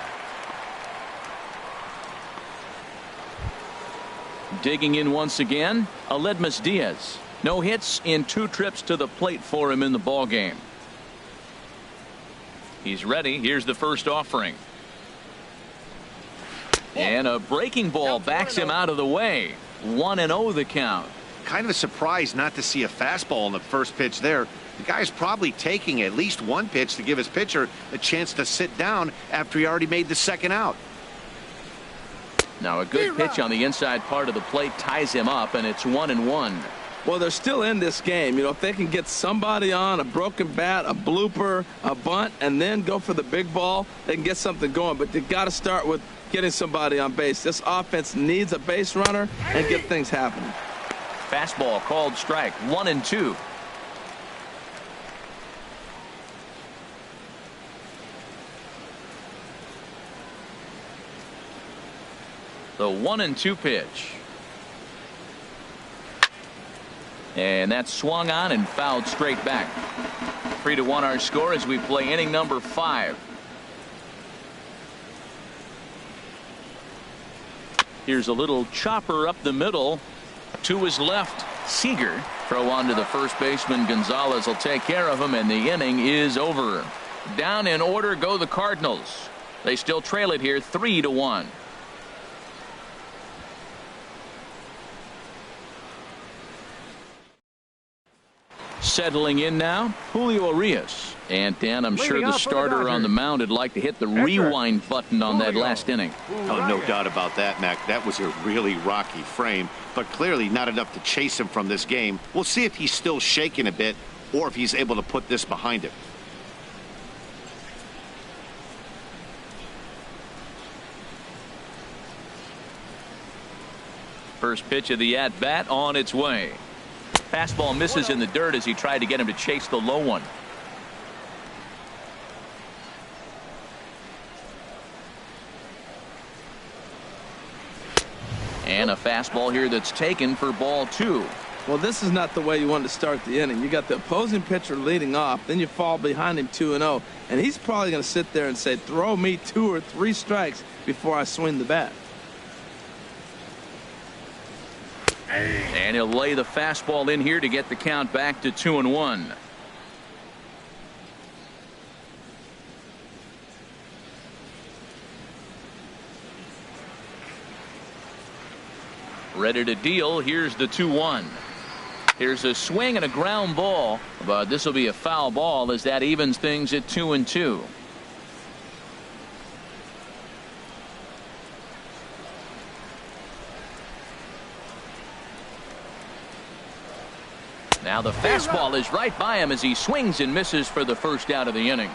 Digging in once again, Aledmys Diaz. No hits in 2 trips to the plate for him in the ball game. He's ready. Here's the first offering. And a breaking ball backs him out of the way. 1-0 the count. Kind of a surprise not to see a fastball on the first pitch there. The guy's probably taking at least 1 pitch to give his pitcher a chance to sit down after he already made the second out. Now a good pitch on the inside part of the plate ties him up, and it's 1-1. Well, they're still in this game. You know, if they can get somebody on, a broken bat, a blooper, a bunt, and then go for the big ball, they can get something going. But they got to start with getting somebody on base. This offense needs a base runner and get things happening. Fastball called strike. 1-2. The 1-2 pitch. And that's swung on and fouled straight back. 3-1 our score as we play inning number 5. Here's a little chopper up the middle to his left. Seager throw on to the first baseman. Gonzalez will take care of him, and the inning is over. Down in order go the Cardinals. They still trail it here 3-1. Settling in now, Julio Urias. And Dan, I'm sure the starter on the mound would like to hit the rewind button on that last inning. Oh, no doubt about that, Mac. That was a really rocky frame, but clearly not enough to chase him from this game. We'll see if he's still shaking a bit or if he's able to put this behind him. First pitch of the at-bat on its way. Fastball misses in the dirt as he tried to get him to chase the low one. And a fastball here that's taken for ball 2. Well, this is not the way you want to start the inning. You got the opposing pitcher leading off, then you fall behind him 2-0, and he's probably going to sit there and say, throw me 2 or 3 strikes before I swing the bat. And he'll lay the fastball in here to get the count back to 2-1. Ready to deal. Here's the 2-1. Here's a swing and a ground ball, but this will be a foul ball as that evens things at 2-2. Now the fastball is right by him as he swings and misses for the first out of the inning.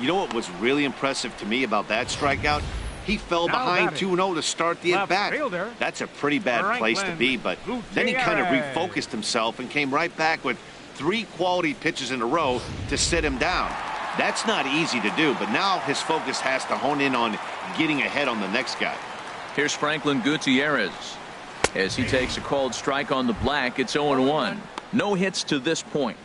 You know what was really impressive to me about that strikeout? He fell Now behind batting. 2-0 to start the Left at-bat. fielder. That's a pretty bad place to be, but then he kind of refocused himself and came right back with 3 quality pitches in a row to sit him down. That's not easy to do, but now his focus has to hone in on getting ahead on the next guy. Here's Franklin Gutierrez. As he takes a called strike on the black, it's 0-1. No hits to this point.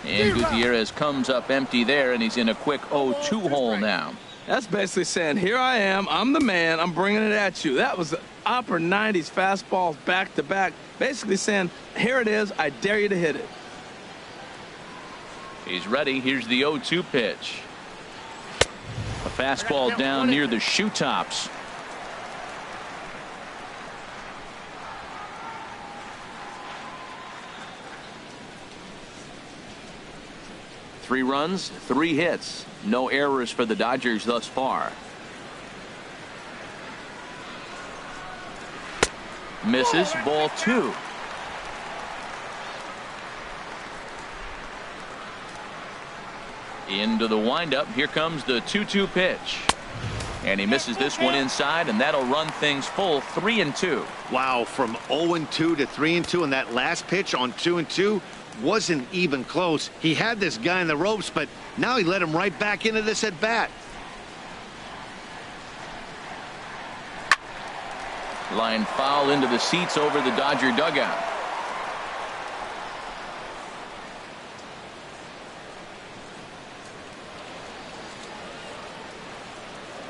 And Gutierrez comes up empty there, and he's in a quick 0-2 hole now. That's basically saying, here I am, I'm the man, I'm bringing it at you. That was upper 90s fastballs back to back. Basically saying, here it is, I dare you to hit it. He's ready. Here's the 0-2 pitch. A fastball down near the shoe tops. Three runs, 3 hits. No errors for the Dodgers thus far. Misses, ball 2. Into the windup. Here comes the 2-2 pitch. And he misses this one inside, and that'll run things full 3-2. Wow, from 0-2 to 3-2, and that last pitch on 2-2 wasn't even close. He had this guy in the ropes, but now he let him right back into this at bat. Line foul into the seats over the Dodger dugout.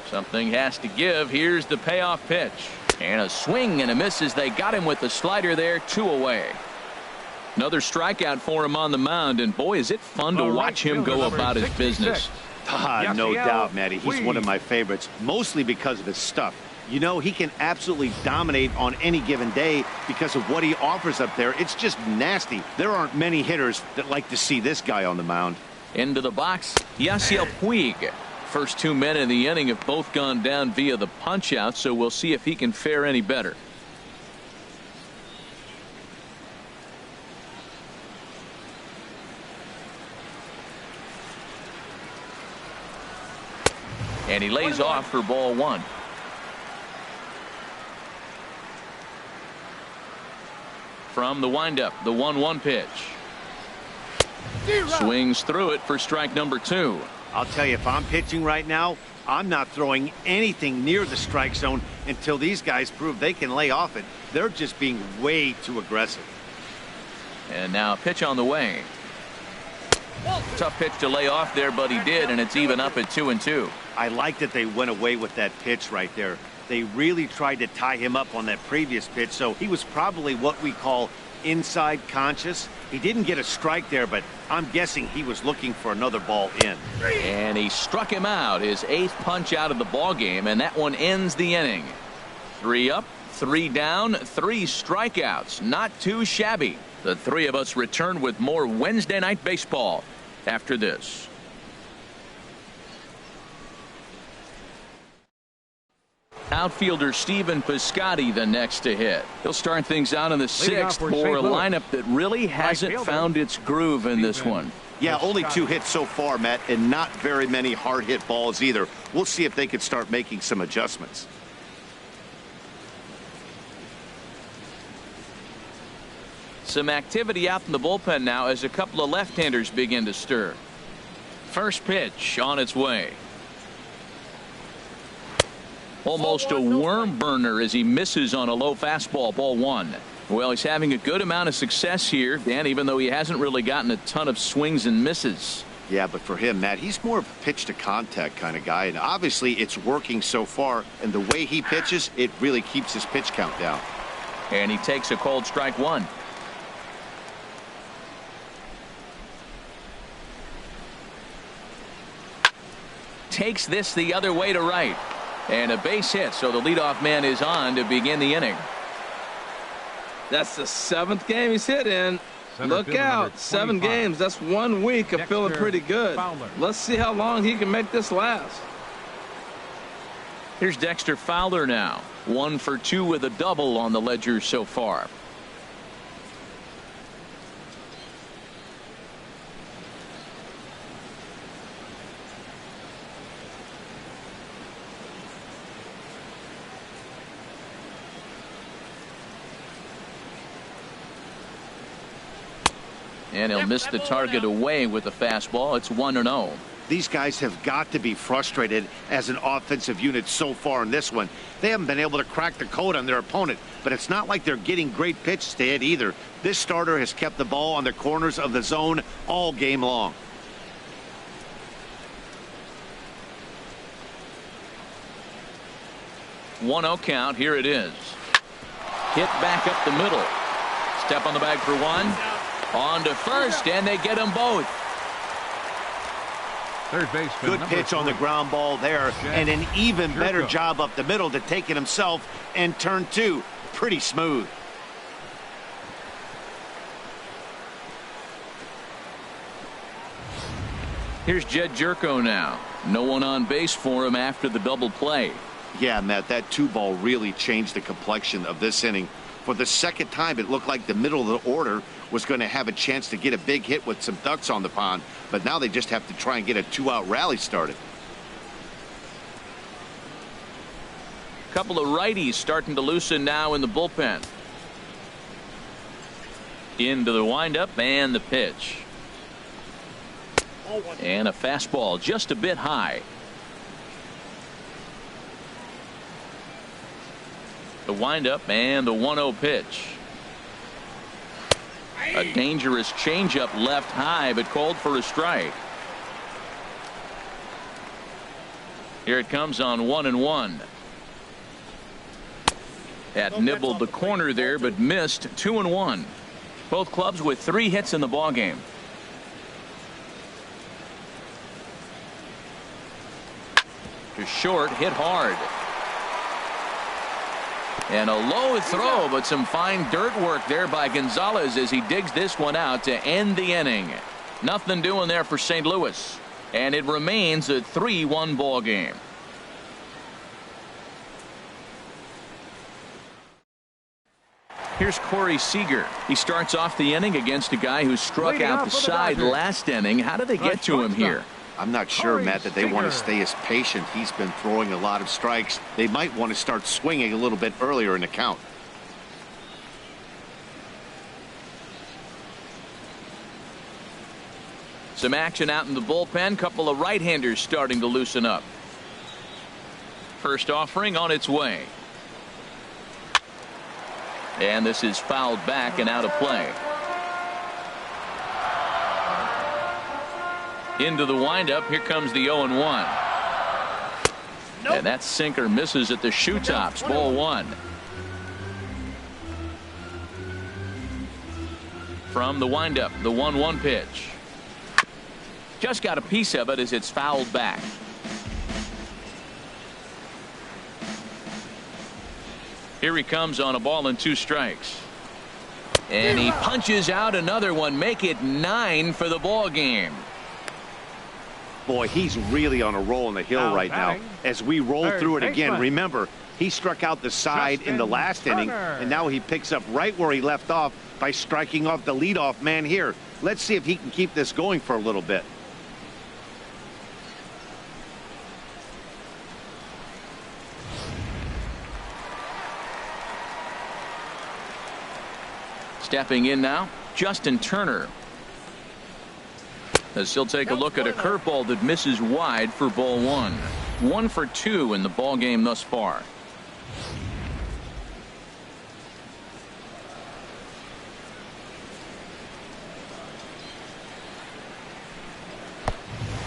Something has to give. Here's the payoff pitch. And a swing and a miss as they got him with the slider there, 2 away. Another strikeout for him on the mound, and boy, is it fun to watch him go about his business. No doubt, Matty. He's one of my favorites, mostly because of his stuff. You know, he can absolutely dominate on any given day because of what he offers up there. It's just nasty. There aren't many hitters that like to see this guy on the mound. Into the box, Yasiel Puig. First 2 men in the inning have both gone down via the punch out, so we'll see if he can fare any better. And he lays off for ball 1. From the windup, the 1-1 pitch. Swings through it for strike number 2. I'll tell you, if I'm pitching right now, I'm not throwing anything near the strike zone until these guys prove they can lay off it. They're just being way too aggressive. And now a pitch on the way. Tough pitch to lay off there, but he did, and it's even up at 2-2. I like that they went away with that pitch right there. They really tried to tie him up on that previous pitch, so he was probably what we call inside conscious. He didn't get a strike there, but I'm guessing he was looking for another ball in. And he struck him out, his 8th punch out of the ball game, and that one ends the inning. 3 up, 3 down, 3 strikeouts. Not too shabby. The 3 of us return with more Wednesday Night Baseball after this. Outfielder Stephen Piscotty the next to hit. He'll start things out in the 6th for a lineup that really hasn't found its groove in this one. Yeah, only 2 hits so far, Matt, and not very many hard hit balls either. We'll see if they can start making some adjustments. Some activity out in the bullpen now as a couple of left-handers begin to stir. First pitch on its way. Almost a worm burner as he misses on a low fastball, ball 1. Well, he's having a good amount of success here, Dan, even though he hasn't really gotten a ton of swings and misses. Yeah, but for him, Matt, he's more of a pitch to contact kind of guy, and obviously it's working so far, and the way he pitches, it really keeps his pitch count down. And he takes a called strike 1. Takes this the other way to right. And a base hit, so the leadoff man is on to begin the inning. That's the 7th game he's hit in. Look out, 7 games. That's 1 week of feeling pretty good. Let's see how long he can make this last. Here's Dexter Fowler now. 1 for 2 with a double on the ledger so far. And he'll miss the target away with the fastball. It's 1-0. These guys have got to be frustrated as an offensive unit so far in this one. They haven't been able to crack the code on their opponent, but it's not like they're getting great pitches to hit either. This starter has kept the ball on the corners of the zone all game long. One-zero count. Here it is. Hit back up the middle. Step on the bag for one. On to first, and they get them both. Third baseman, good pitch on the ground ball there, and an even better job up the middle to take it himself and turn two. Pretty smooth. Here's Jed Jerko now. No one on base for him after the double play. Yeah, Matt, that 2-ball really changed the complexion of this inning. For the second time, it looked like the middle of the order was going to have a chance to get a big hit with some ducks on the pond, but now they just have to try and get a 2-out rally started. Couple of righties starting to loosen now in the bullpen. Into the windup and the pitch. And a fastball just a bit high. The windup and the 1-0 pitch. A dangerous changeup left high, but called for a strike. Here it comes on 1-1. That nibbled the corner there, but missed. 2-1. Both clubs with 3 hits in the ballgame. To short, hit hard. And a low throw, but some fine dirt work there by Gonzalez as he digs this one out to end the inning. Nothing doing there for St. Louis. And it remains a 3-1 ball game. Here's Corey Seager. He starts off the inning against a guy who struck out the side last inning. How did they get to him here? I'm not sure, Matt, that they want to stay as patient. He's been throwing a lot of strikes. They might want to start swinging a little bit earlier in the count. Some action out in the bullpen. Couple of right-handers starting to loosen up. First offering on its way. And this is fouled back and out of play. Into the windup. Here comes the 0-1. Nope. And that sinker misses at the shoe tops. Ball 1. From the windup, the 1-1 pitch. Just got a piece of it as it's fouled back. Here he comes on a ball and 2 strikes. And he punches out another one. Make it 9 for the ball game. Boy, he's really on a roll in the hill right now. As we roll through it again, remember, he struck out the side in the last inning, and now he picks up right where he left off by striking off the leadoff man here. Let's see if he can keep this going for a little bit. Stepping in now, Justin Turner. As he'll take a look at a curveball that misses wide for ball 1. 1 for 2 in the ball game thus far.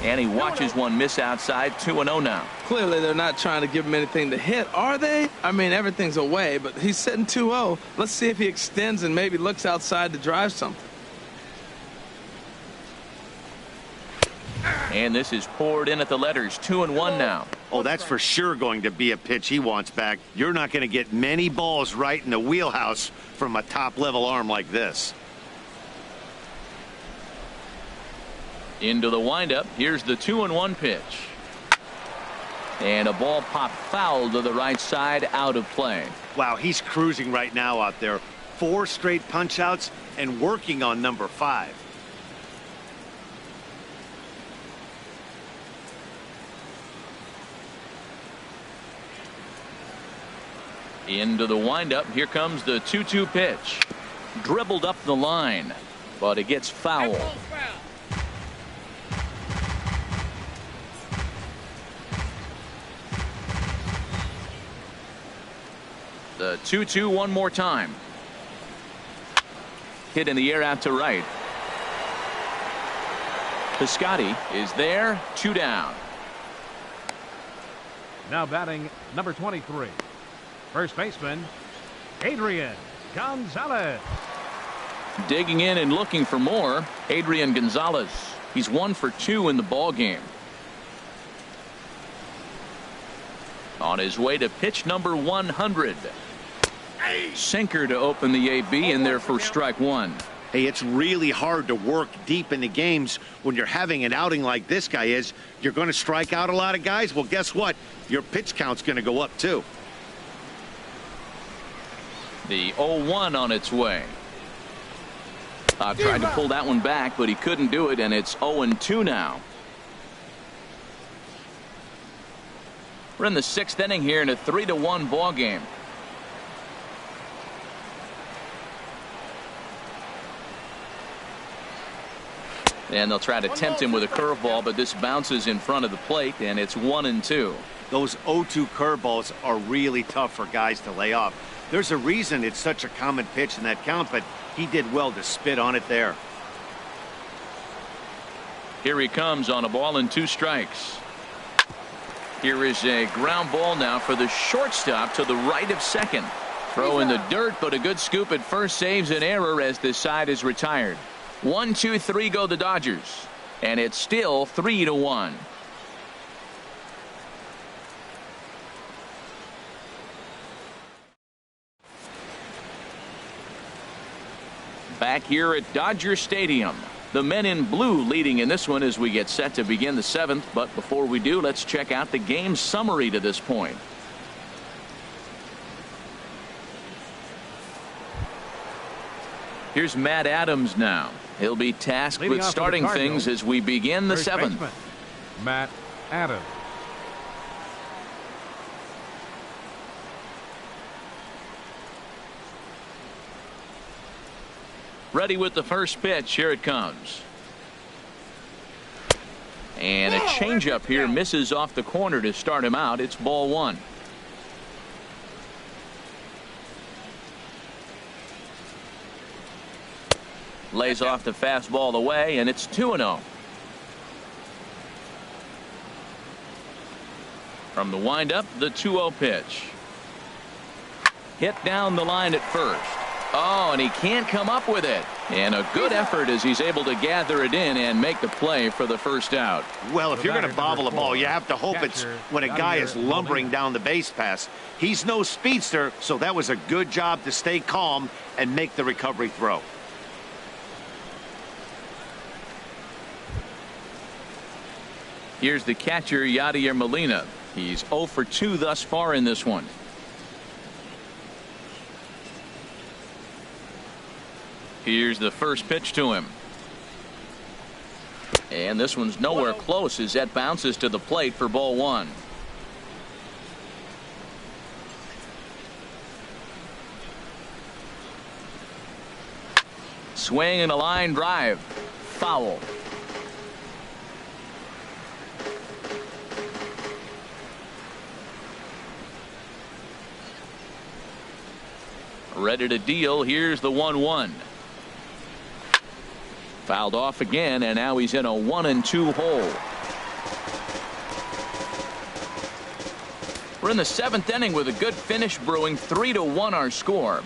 And he watches one miss outside. 2-0 now. Clearly they're not trying to give him anything to hit, are they? I mean, everything's away, but he's sitting 2-0. Let's see if he extends and maybe looks outside to drive something. And this is poured in at the letters. 2-1 now. Oh, that's for sure going to be a pitch he wants back. You're not going to get many balls right in the wheelhouse from a top-level arm like this. Into the windup. Here's the 2-1 pitch. And a ball popped foul to the right side, out of play. Wow, he's cruising right now out there. 4 straight punch outs and working on number 5. Into the windup. Here comes the 2-2 pitch. Dribbled up the line, but it gets foul. The 2-2 one more time. Hit in the air out to right. Piscotty is there. 2 down. Now batting number 23. First baseman, Adrian Gonzalez. Digging in and looking for more, Adrian Gonzalez. He's 1 for 2 in the ball game. On his way to pitch number 100. Sinker to open the AB in there for strike 1. Hey, it's really hard to work deep in the games when you're having an outing like this guy is. You're going to strike out a lot of guys. Well, guess what? Your pitch count's going to go up too. The 0-1 on its way. Tried to pull that one back, but he couldn't do it, and it's 0-2 now. We're in the 6th inning here in a 3-1 ball game. And they'll try to tempt him with a curveball, but this bounces in front of the plate, and it's 1-2. Those 0-2 curveballs are really tough for guys to lay off. There's a reason it's such a common pitch in that count, but he did well to spit on it there. Here he comes on a ball and 2 strikes. Here is a ground ball now for the shortstop to the right of second. Throw in the dirt, but a good scoop at first saves an error as this side is retired. 1, 2, 3 go the Dodgers, and it's still 3-1. Back here at Dodger Stadium, the men in blue leading in this one as we get set to begin the 7th. But before we do, let's check out the game summary to this point. Here's Matt Adams now. He'll be tasked Leading with off for the starting Cardinals, things as we begin the first 7th. baseman, Matt Adams. Ready with the first pitch. Here it comes. And a changeup here misses off the corner to start him out. It's ball 1. Lays off the fastball away, and it's 2-0. From the windup, the 2-0 pitch. Hit down the line at first. Oh, and he can't come up with it. And a good effort as he's able to gather it in and make the play for the first out. Well, if you're going to bobble a ball, you have to hope it's when a guy is lumbering down the base pass. He's no speedster, so that was a good job to stay calm and make the recovery throw. Here's the catcher, Yadier Molina. He's 0 for 2 thus far in this one. Here's the first pitch to him. And this one's nowhere close as that bounces to the plate for ball 1. Swing and a line drive. Foul. Ready to deal. Here's the 1-1. Fouled off again, and now he's in a 1-2 hole. We're in the 7th inning with a good finish brewing. 3-1 our score.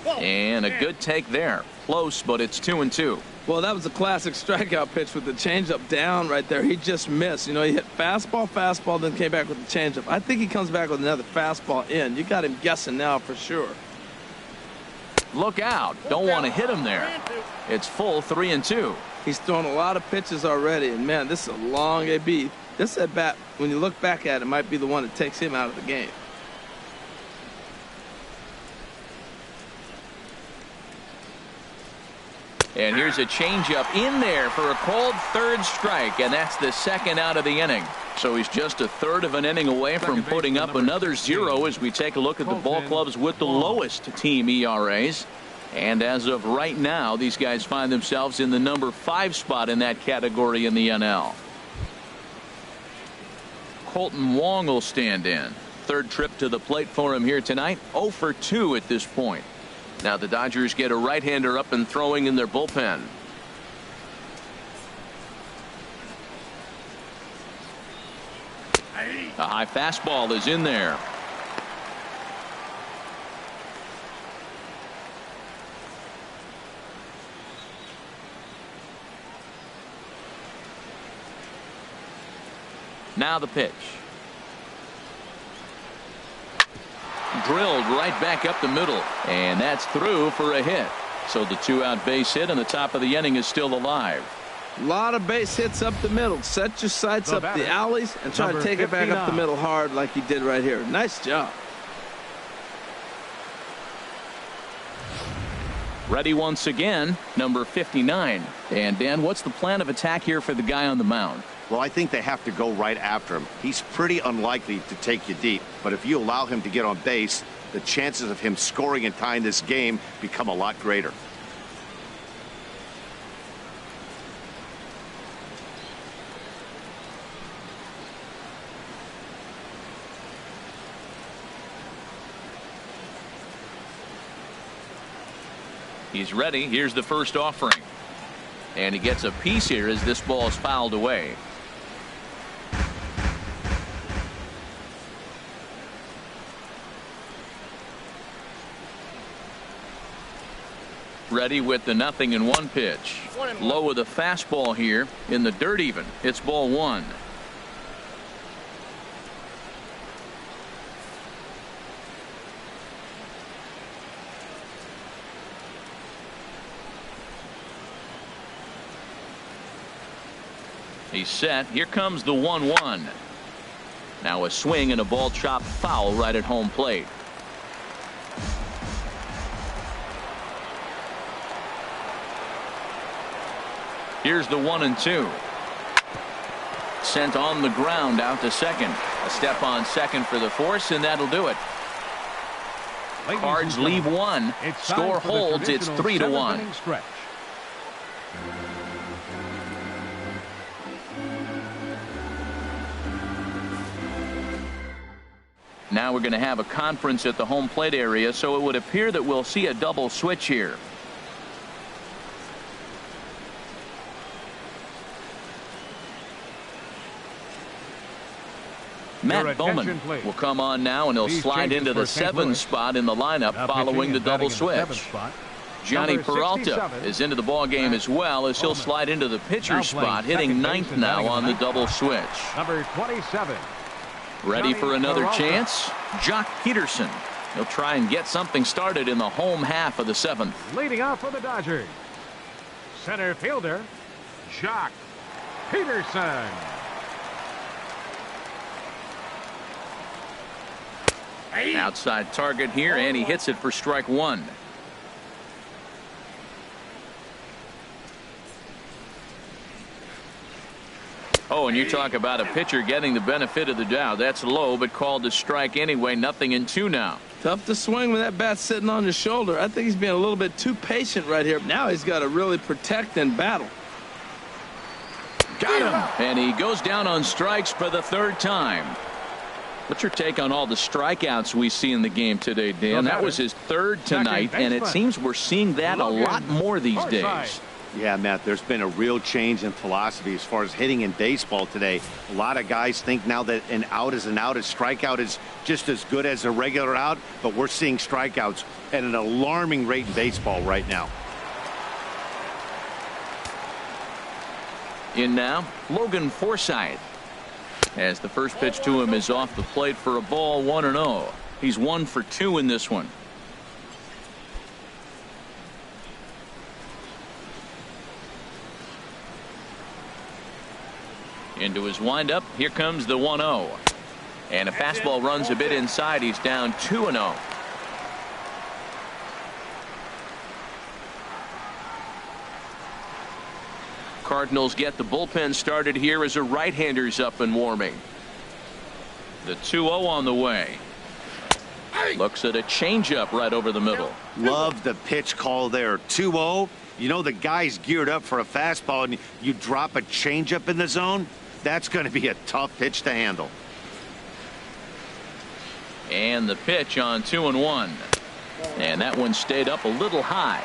And a good take there. Close, but it's 2-2. Well, that was a classic strikeout pitch with the changeup down right there. He just missed. You know, he hit fastball, then came back with the changeup. I think he comes back with another fastball in. You got him guessing now for sure. Look out. Don't want to hit him there. It's full 3-2. He's thrown a lot of pitches already, and man, this is a long AB. This at bat, when you look back at it, might be the one that takes him out of the game. And here's a changeup in there for a called third strike, and that's the second out of the inning. So he's just a third of an inning away from putting up another 0 as we take a look at the ball clubs with the lowest team ERAs. And as of right now, these guys find themselves in the number 5 spot in that category in the NL. Colton Wong will stand in. Third trip to the plate for him here tonight. 0 for 2 at this point. Now the Dodgers get a right-hander up and throwing in their bullpen. A high fastball is in there. Now the pitch. Drilled right back up the middle, and that's through for a hit. So the 2-out base hit, and the top of the inning is still alive. A lot of base hits up the middle. Set your sights up the alleys and try to take it back up the middle hard like he did right here. Nice job. Ready once again, number 59. And Dan, what's the plan of attack here for the guy on the mound? Well, I think they have to go right after him. He's pretty unlikely to take you deep, but if you allow him to get on base, the chances of him scoring and tying this game become a lot greater. He's ready. Here's the first offering. And he gets a piece here as this ball is fouled away. Ready with the 0-1 pitch. Low with a fastball here in the dirt even. It's ball 1. He's set. Here comes the 1-1. Now a swing and a ball chopped foul right at home plate. Here's the 1-2. Sent on the ground out to second. A step on second for the force, and that'll do it. Cards leave 1. Score holds. It's 3-1. Now we're going to have a conference at the home plate area, so it would appear that we'll see a double switch here. Matt Bowman will come on now, and he'll slide into the 7 spot in the lineup following the double switch. Johnny Peralta is into the ball game as well, as he'll slide into the pitcher spot, hitting 9th now on the double switch. Number 27. Ready for another chance? Jock Peterson. He'll try and get something started in the home half of the 7th. Leading off for the Dodgers, center fielder Jock Peterson. Outside target here, and he hits it for strike 1. Oh, and you talk about a pitcher getting the benefit of the doubt. That's low, but called a strike anyway. 0-2 now. Tough to swing when that bat's sitting on his shoulder. I think he's being a little bit too patient right here. Now he's got to really protect and battle. Got him. And he goes down on strikes for the 3rd time. What's your take on all the strikeouts we see in the game today, Dan? That was his 3rd tonight, and it seems we're seeing that a lot more these days. Yeah, Matt, there's been a real change in philosophy as far as hitting in baseball today. A lot of guys think now that an out is an out, a strikeout is just as good as a regular out, but we're seeing strikeouts at an alarming rate in baseball right now. In now, Logan Forsythe. As the first pitch to him is off the plate for a ball, 1-0. He's 1 for 2 in this one. Into his windup. Here comes the 1-0. And a fastball runs a bit inside. He's down 2-0. Cardinals get the bullpen started here as a right-hander's up and warming. The 2-0 on the way. Looks at a changeup right over the middle. Love the pitch call there. 2-0. You know the guy's geared up for a fastball, and you drop a changeup in the zone. That's going to be a tough pitch to handle. And the pitch on 2-1. And that one stayed up a little high.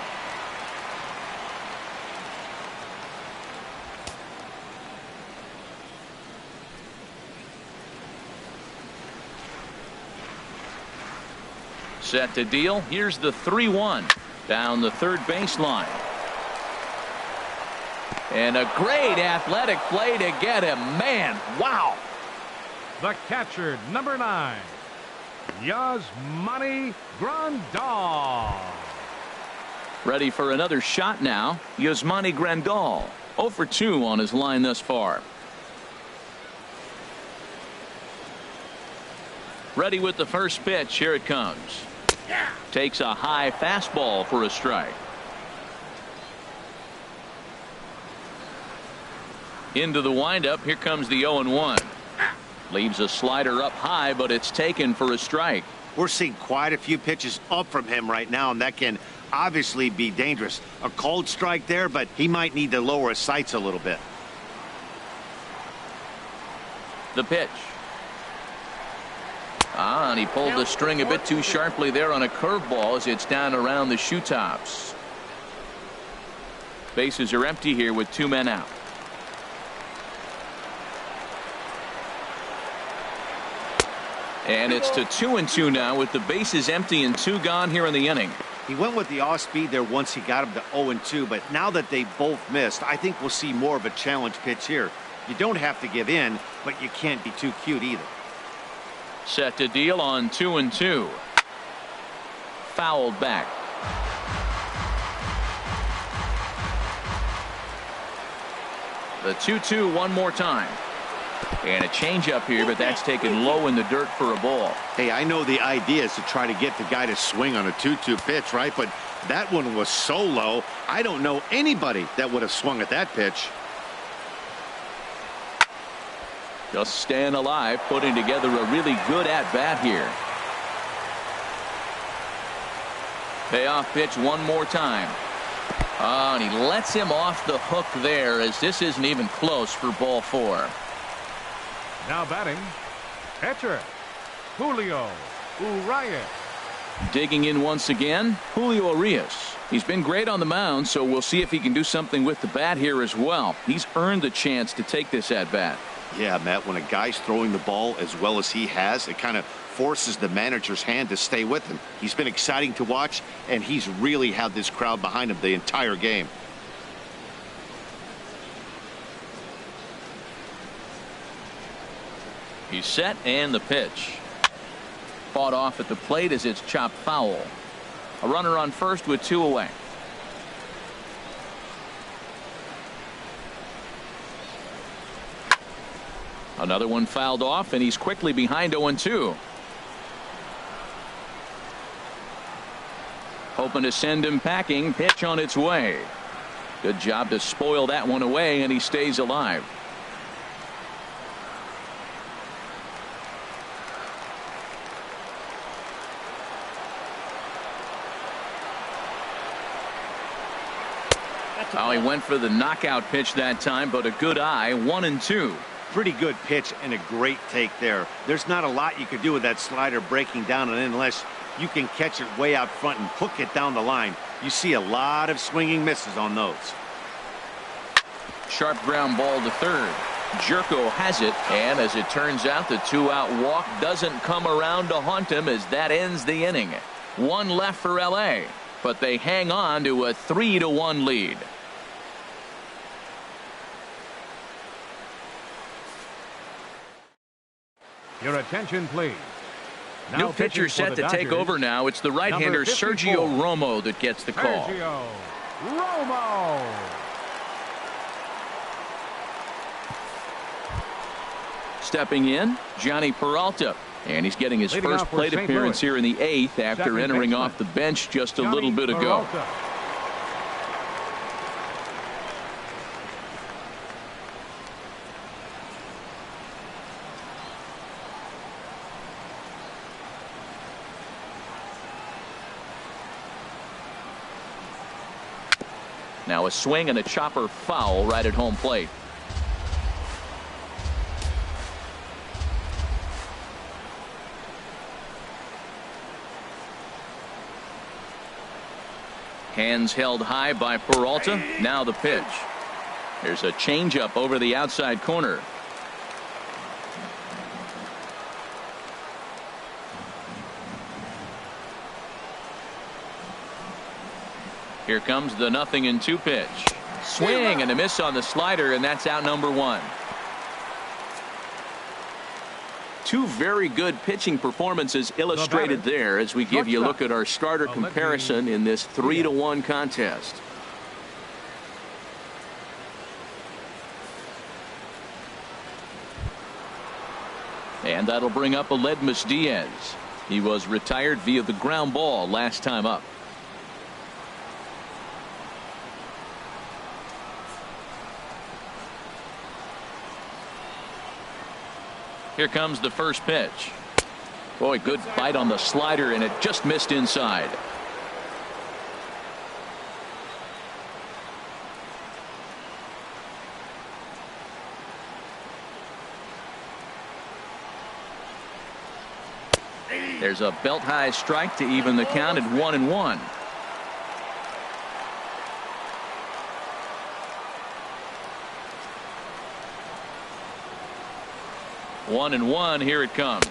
Set to deal. Here's the 3-1 down the third baseline. And a great athletic play to get him. Man, wow. The catcher, number 9, Yasmani Grandal. Ready for another shot now. Yasmani Grandal 0 for 2 on his line thus far. Ready with the first pitch. Here it comes. Takes a high fastball for a strike. Into the windup. Here comes the 0-1. Leaves a slider up high, but it's taken for a strike. We're seeing quite a few pitches up from him right now, and that can obviously be dangerous. A cold strike there, but he might need to lower his sights a little bit. The pitch. And he pulled the string a bit too sharply there on a curveball as it's down around the shoe tops. Bases are empty here with 2 men out. And it's to 2-2 now with the bases empty and 2 gone here in the inning. He went with the off speed there once he got him to 0-2, but now that they both missed, I think we'll see more of a challenge pitch here. You don't have to give in, but you can't be too cute either. Set to deal on 2-2. Fouled back. The 2-2 one more time. And a changeup here, but that's taken low in the dirt for a ball. Hey, I know the idea is to try to get the guy to swing on a 2-2 pitch, right? But that one was so low, I don't know anybody that would have swung at that pitch. Just staying alive, putting together a really good at-bat here. Payoff pitch one more time. Oh, and he lets him off the hook there as this isn't even close for ball 4. Now batting, catcher, Julio Urias. Digging in once again, Julio Urias. He's been great on the mound, so we'll see if he can do something with the bat here as well. He's earned the chance to take this at-bat. Yeah, Matt, when a guy's throwing the ball as well as he has, it kind of forces the manager's hand to stay with him. He's been exciting to watch, and he's really had this crowd behind him the entire game. He's set, and the pitch. Fought off at the plate as it's chopped foul. A runner on first with 2 away. Another one fouled off, and he's quickly behind 0-2. Hoping to send him packing. Pitch on its way. Good job to spoil that one away, and he stays alive. Oh, he went for the knockout pitch that time, but a good eye. 1-2. Pretty good pitch and a great take there. There's not a lot you could do with that slider breaking down and in unless you can catch it way out front and hook it down the line. You see a lot of swinging misses on those. Sharp ground ball to third. Jerko has it, and as it turns out, the 2-out walk doesn't come around to haunt him as that ends the inning. 1 left for LA, but they hang on to a 3-1 lead. Your attention, please. New pitcher set to take over now. It's the right-hander Sergio Romo that gets the call. Sergio Romo. Stepping in, Johnny Peralta. And he's getting his Leading first off for plate St. appearance Louis. here in the 8th after Second entering baseman, off the bench just a Johnny little bit ago. Peralta. Now a swing and a chopper foul right at home plate. Hands held high by Peralta. Now the pitch. There's a changeup over the outside corner. Here comes the 0-2 pitch. Swing and a miss on the slider, and that's out number 1. Two very good pitching performances illustrated there as we give you a look at our starter comparison in this 3-1 contest. And that'll bring up Aledmys Diaz. He was retired via the ground ball last time up. Here comes the first pitch. Boy, good bite on the slider, and it just missed inside. There's a belt-high strike to even the count at 1-1. One and one. Here it comes.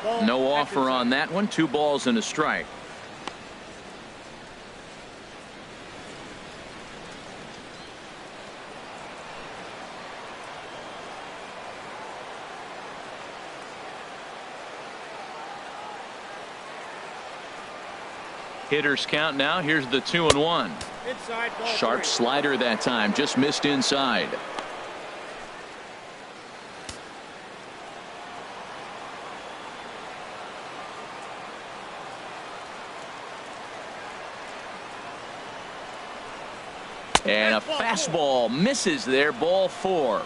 No offer on that one. 2 balls and a strike. Hitters count now. Here's the 2-1. Inside, ball Sharp 3. slider that time. Just missed inside. And a fastball misses there. Ball 4.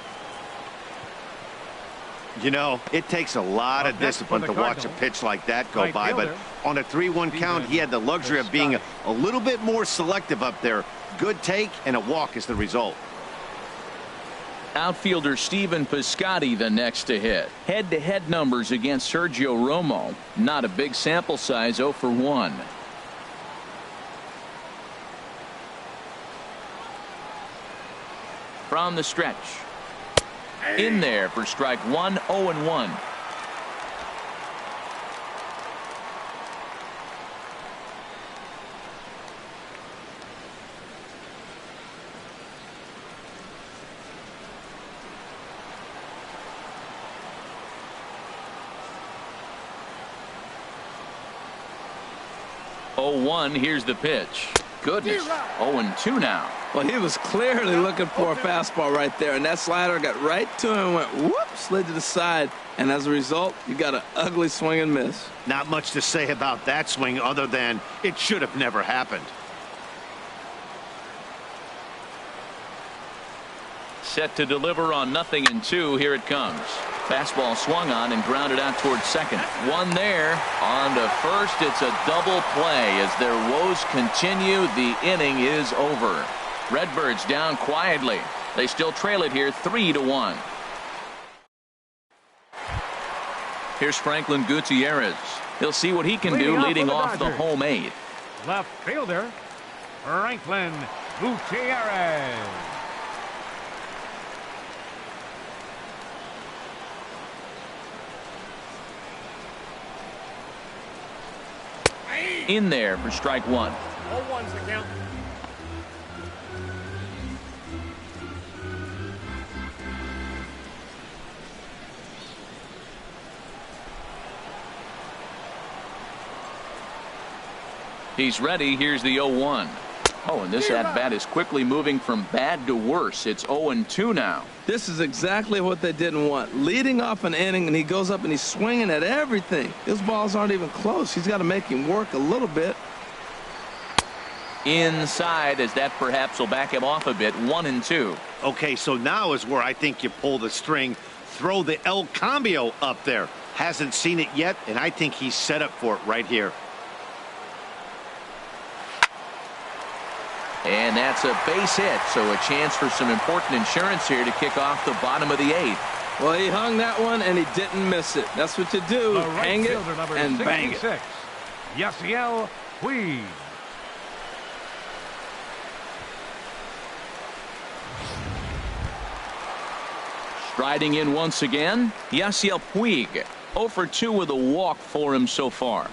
You know, it takes a lot of discipline to watch a pitch like that go by, but on a 3-1 count, he had the luxury of being a little bit more selective up there. Good take and a walk is the result. Outfielder Stephen Piscotty the next to hit. Head-to-head numbers against Sergio Romo. Not a big sample size. 0 for 1. From the stretch. In there for strike 1. 0-1. Here's the pitch. Goodness. 0-2 now. Well, he was clearly looking for a fastball right there, and that slider got right to him and went whoop, slid to the side, and as a result, you got an ugly swing and miss. Not much to say about that swing other than it should have never happened. Set to deliver on 0-2. Here it comes. Fastball swung on and grounded out towards second. One there. On to first. It's a double play as their woes continue. The inning is over. Redbirds down quietly. They still trail it here 3-1. Here's Franklin Gutierrez. He'll see what he can do leading off the home 8th. Left fielder Franklin Gutierrez. In there for strike 1. 0-1's the count. He's ready. Here's the 0-1. Oh, and this at-bat is quickly moving from bad to worse. It's 0-2 now. This is exactly what they didn't want. Leading off an inning, and he goes up and he's swinging at everything. His balls aren't even close. He's got to make him work a little bit. Inside, as that perhaps will back him off a bit. 1-2. Okay, so now is where I think you pull the string. Throw the El Cambio up there. Hasn't seen it yet, and I think he's set up for it right here. And that's a base hit, so a chance for some important insurance here to kick off the bottom of the 8th. Well, he hung that one, and he didn't miss it. That's what you do. The right Hang it fielder, number and bang it. 66, Yasiel Puig. Striding in once again, Yasiel Puig. 0 for 2 with a walk for him so far.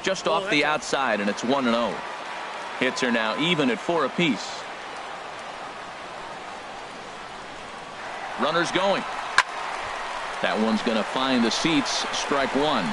Just off the outside, and it's 1-0. Hits are now even at 4 apiece. Runners going. That one's going to find the seats. Strike 1.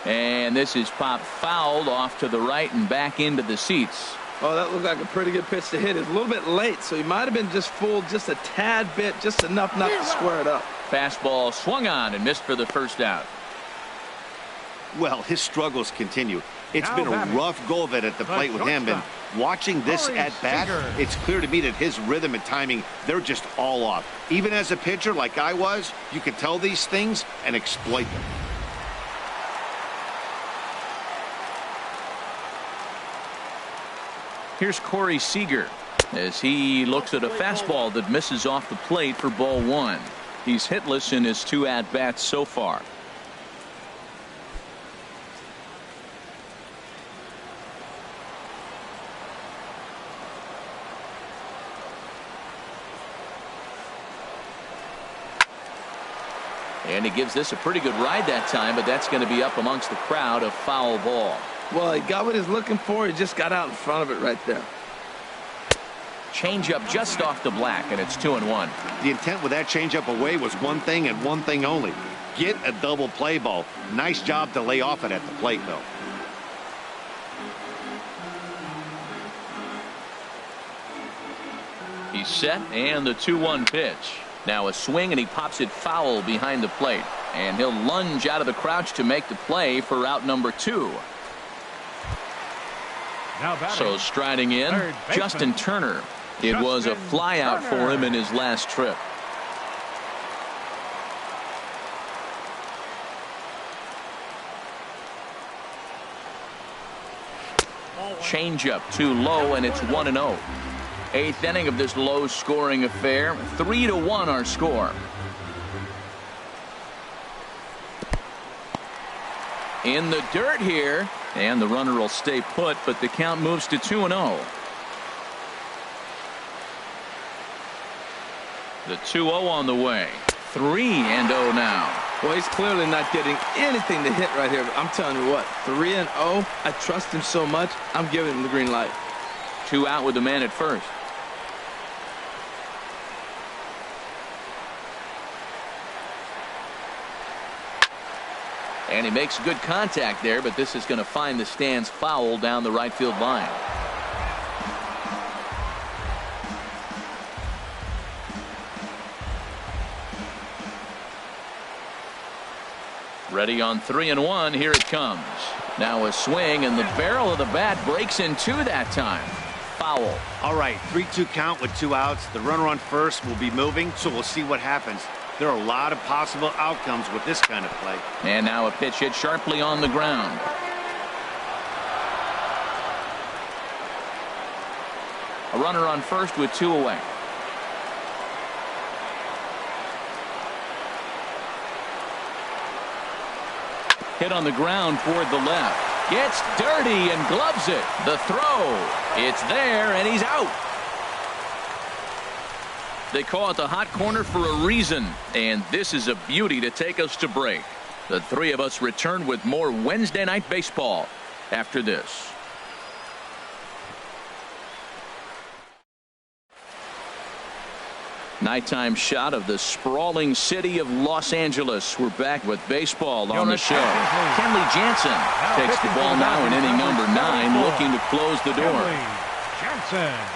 And this is popped fouled off to the right and back into the seats. Oh, that looked like a pretty good pitch to hit. It's a little bit late, so he might have been just fooled just a tad bit, just enough not to square it up. Fastball swung on and missed for the first out. Well, his struggles continue. It's Now been a batting, rough go of it at the plate with him, and watching this at-bat, it's clear to me that his rhythm and timing, they're just all off. Even as a pitcher like I was, you can tell these things and exploit them. Here's Corey Seager as he looks at a fastball that misses off the plate for ball 1. He's hitless in his 2 at-bats so far. And he gives this a pretty good ride that time, but that's going to be up amongst the crowd. A foul ball. Well, he got what he's looking for. He just got out in front of it right there. Changeup just off the black, and it's 2-1. The intent with that changeup away was one thing and one thing only. Get a double play ball. Nice job to lay off it at the plate, though. He's set, and the 2-1 pitch. Now a swing, and he pops it foul behind the plate. And he'll lunge out of the crouch to make the play for out number 2. Now batting, So striding in, third baseman, Justin Turner. It was a flyout for him in his last trip. Changeup too low, and it's 1-0. 8th inning of this low-scoring affair. 3-1 our score. In the dirt here, and the runner will stay put, but the count moves to 2-0. The 2-0 on the way. 3-0 now. Well, he's clearly not getting anything to hit right here, but I'm telling you what, 3-0, I trust him so much, I'm giving him the green light. 2 out with the man at first. And he makes good contact there, but this is going to find the stands foul down the right field line. Ready on 3-1. Here it comes. Now a swing, and the barrel of the bat breaks in 2 that time. Foul. All right, 3-2 count with 2 outs. The runner on first will be moving, so we'll see what happens. There are a lot of possible outcomes with this kind of play. And now a pitch hit sharply on the ground. A runner on first with 2 away. Hit on the ground toward the left. Gets dirty and gloves it. The throw. It's there, and he's out. They call it the hot corner for a reason, and this is a beauty to take us to break. The three of us return with more Wednesday Night Baseball after this. Nighttime shot of the sprawling city of Los Angeles. We're back with baseball on the show. Kenley Jansen takes the ball now in inning number 9, looking to close the door. Kenley Jansen.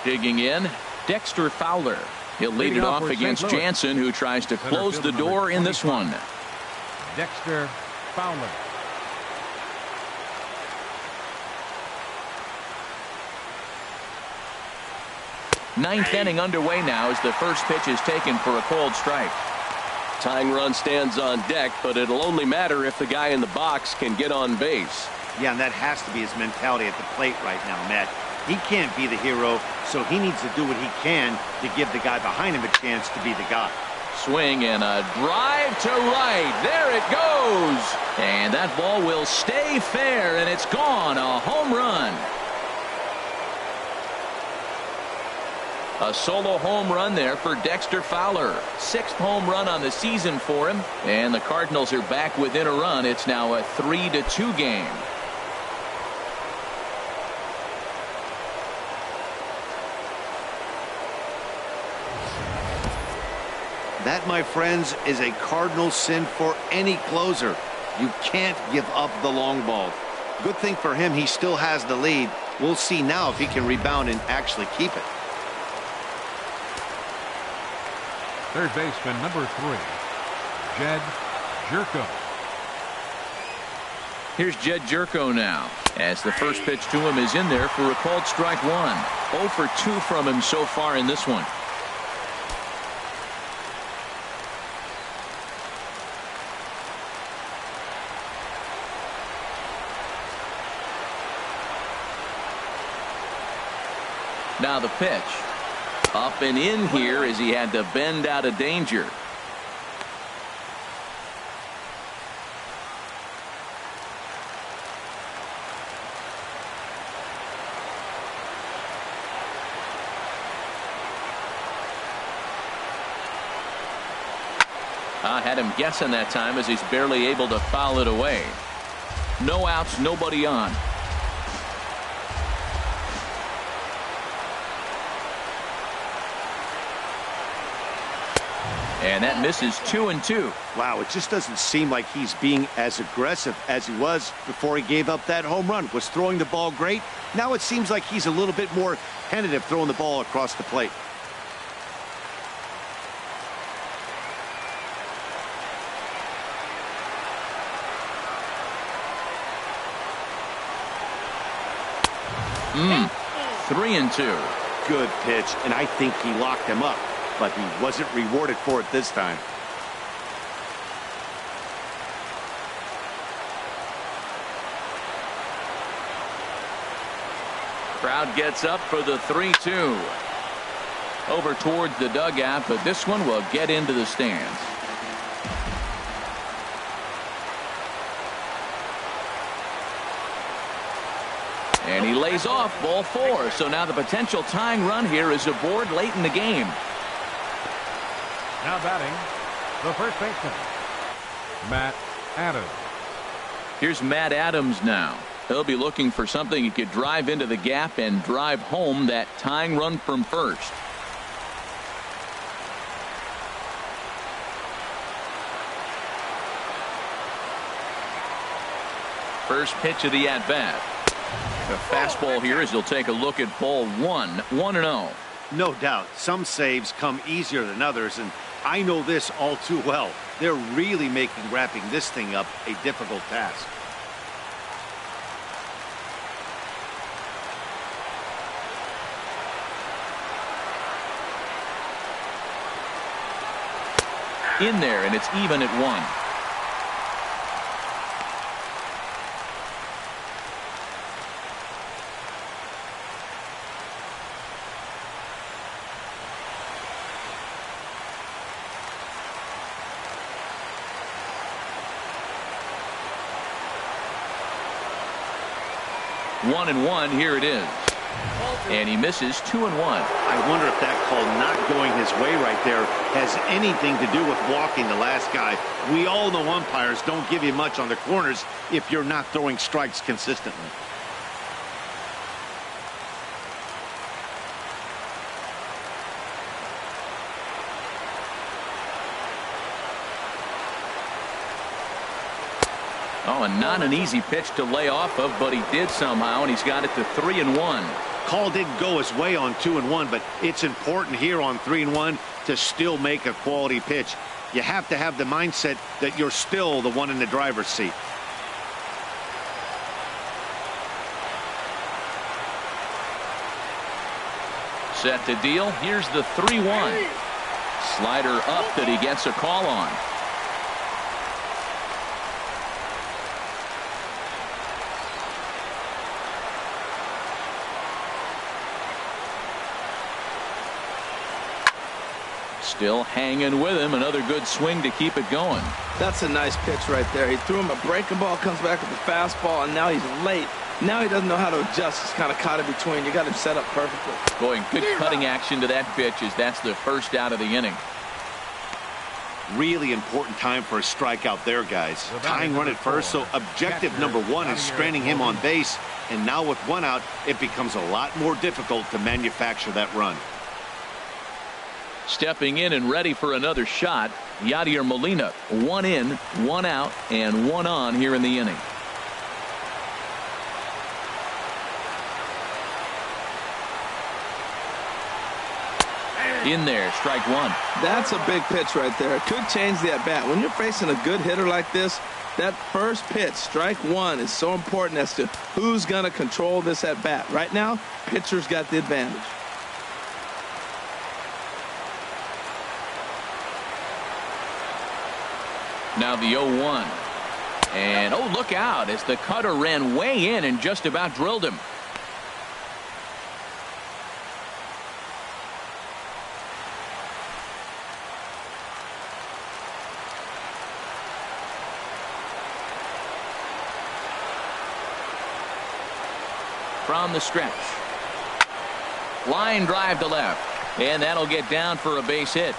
Digging in, Dexter Fowler. He'll lead it off against Jansen, who tries to close the door in this one. Dexter Fowler. Ninth inning underway now as the first pitch is taken for a cold strike. Tying run stands on deck, but it'll only matter if the guy in the box can get on base. Yeah, and that has to be his mentality at the plate right now, Matt. He can't be the hero, so he needs to do what he can to give the guy behind him a chance to be the guy. Swing and a drive to right. There it goes. And that ball will stay fair, and it's gone. A home run. A solo home run there for Dexter Fowler. 6th home run on the season for him. And the Cardinals are back within a run. It's now a 3-2 game. That, my friends, is a cardinal sin for any closer. You can't give up the long ball. Good thing for him, he still has the lead. We'll see now if he can rebound and actually keep it. Third baseman number 3, Jed Jerko. Here's Jed Jerko now, as the first pitch to him is in there for a called strike 1. 0 for 2 from him so far in this one. Now the pitch. Up and in here as he had to bend out of danger. I had him guessing that time as he's barely able to foul it away. No outs, nobody on. And that misses 2-2. Wow, it just doesn't seem like he's being as aggressive as he was before he gave up that home run. Was throwing the ball great. Now it seems like he's a little bit more tentative throwing the ball across the plate. Mm. 3-2. Good pitch, and I think he locked him up, but he wasn't rewarded for it this time. Crowd gets up for the 3-2. Over towards the dugout, but this one will get into the stands. And he lays off ball 4. So now the potential tying run here is aboard late in the game. Now batting, the first baseman, Matt Adams. Here's Matt Adams now. He'll be looking for something he could drive into the gap and drive home that tying run from first. First pitch of the at-bat. A fastball here as he'll take a look at ball 1. 1-0. No doubt, some saves come easier than others, and I know this all too well. They're really making wrapping this thing up a difficult task. In there, and it's even at 1. 1-1. Here it is. And he misses 2-1. I wonder if that call not going his way right there has anything to do with walking the last guy. We all know umpires don't give you much on the corners if you're not throwing strikes consistently. Oh, and not an easy pitch to lay off of, but he did somehow, and he's got it to 3-1. Call didn't go his way on 2-1, but it's important here on 3-1 to still make a quality pitch. You have to have the mindset that you're still the one in the driver's seat. Set to deal. Here's the 3-1. Slider up that he gets a call on. Still hanging with him. Another good swing to keep it going. That's a nice pitch right there. He threw him a breaking ball, comes back with the fastball, and now he's late. Now he doesn't know how to adjust. He's kind of caught in between. You got him set up perfectly. Boy, good cutting action to that pitch as that's the first out of the inning. Really important time for a strikeout there, guys. Tying run at first, so objective number one is stranding him on base. And now with one out, it becomes a lot more difficult to manufacture that run. Stepping in and ready for another shot, Yadier Molina. 1 in, 1 out, and 1 on here in the inning. In there, strike one. That's a big pitch right there. It could change the at-bat. When you're facing a good hitter like this, that first pitch, strike one, is so important as to who's going to control this at-bat. Right now, pitcher's got the advantage. Now the 0-1. And, oh, look out as the cutter ran way in and just about drilled him. From the stretch. Line drive to left. And that'll get down for a base hit.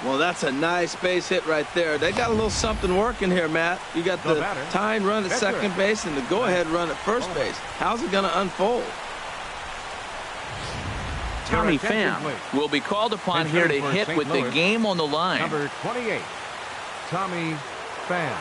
Well, that's a nice base hit right there. They got a little something working here, Matt. You got the tying run at second base and the go-ahead run at first base. How's it going to unfold? Tommy Pham will be called upon here to hit with the game on the line. Number 28, Tommy Pham.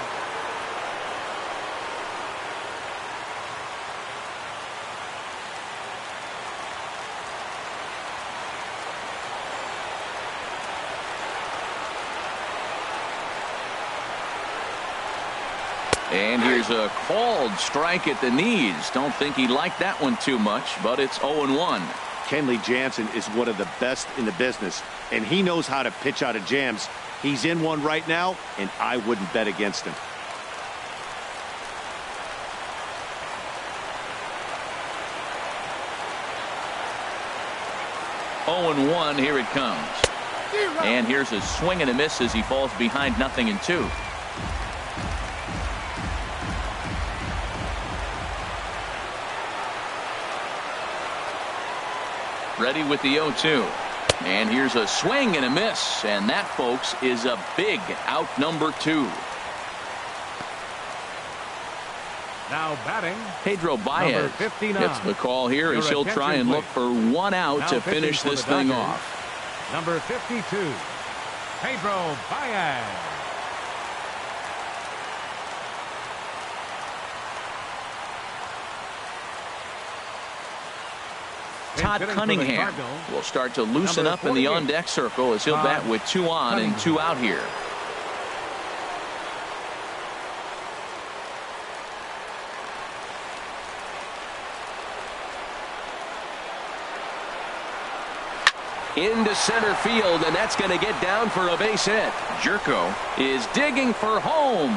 And here's a called strike at the knees. Don't think he liked that one too much, but it's 0-1. Kenley Jansen is one of the best in the business, and he knows how to pitch out of jams. He's in one right now, and I wouldn't bet against him. Oh-1, here it comes. And here's a swing and a miss as he falls behind 0-2. Ready with the 0-2. And here's a swing and a miss. And that, folks, is a big out number 2. Now batting, Pedro Baez gets the call here as he'll try and look for 1 out to finish this thing off. Number 52, Pedro Baez. Todd Cunningham will start to loosen up in the on-deck circle as he'll bat with 2 on and 2 out here. Into center field, and that's going to get down for a base hit. Jerko is digging for home,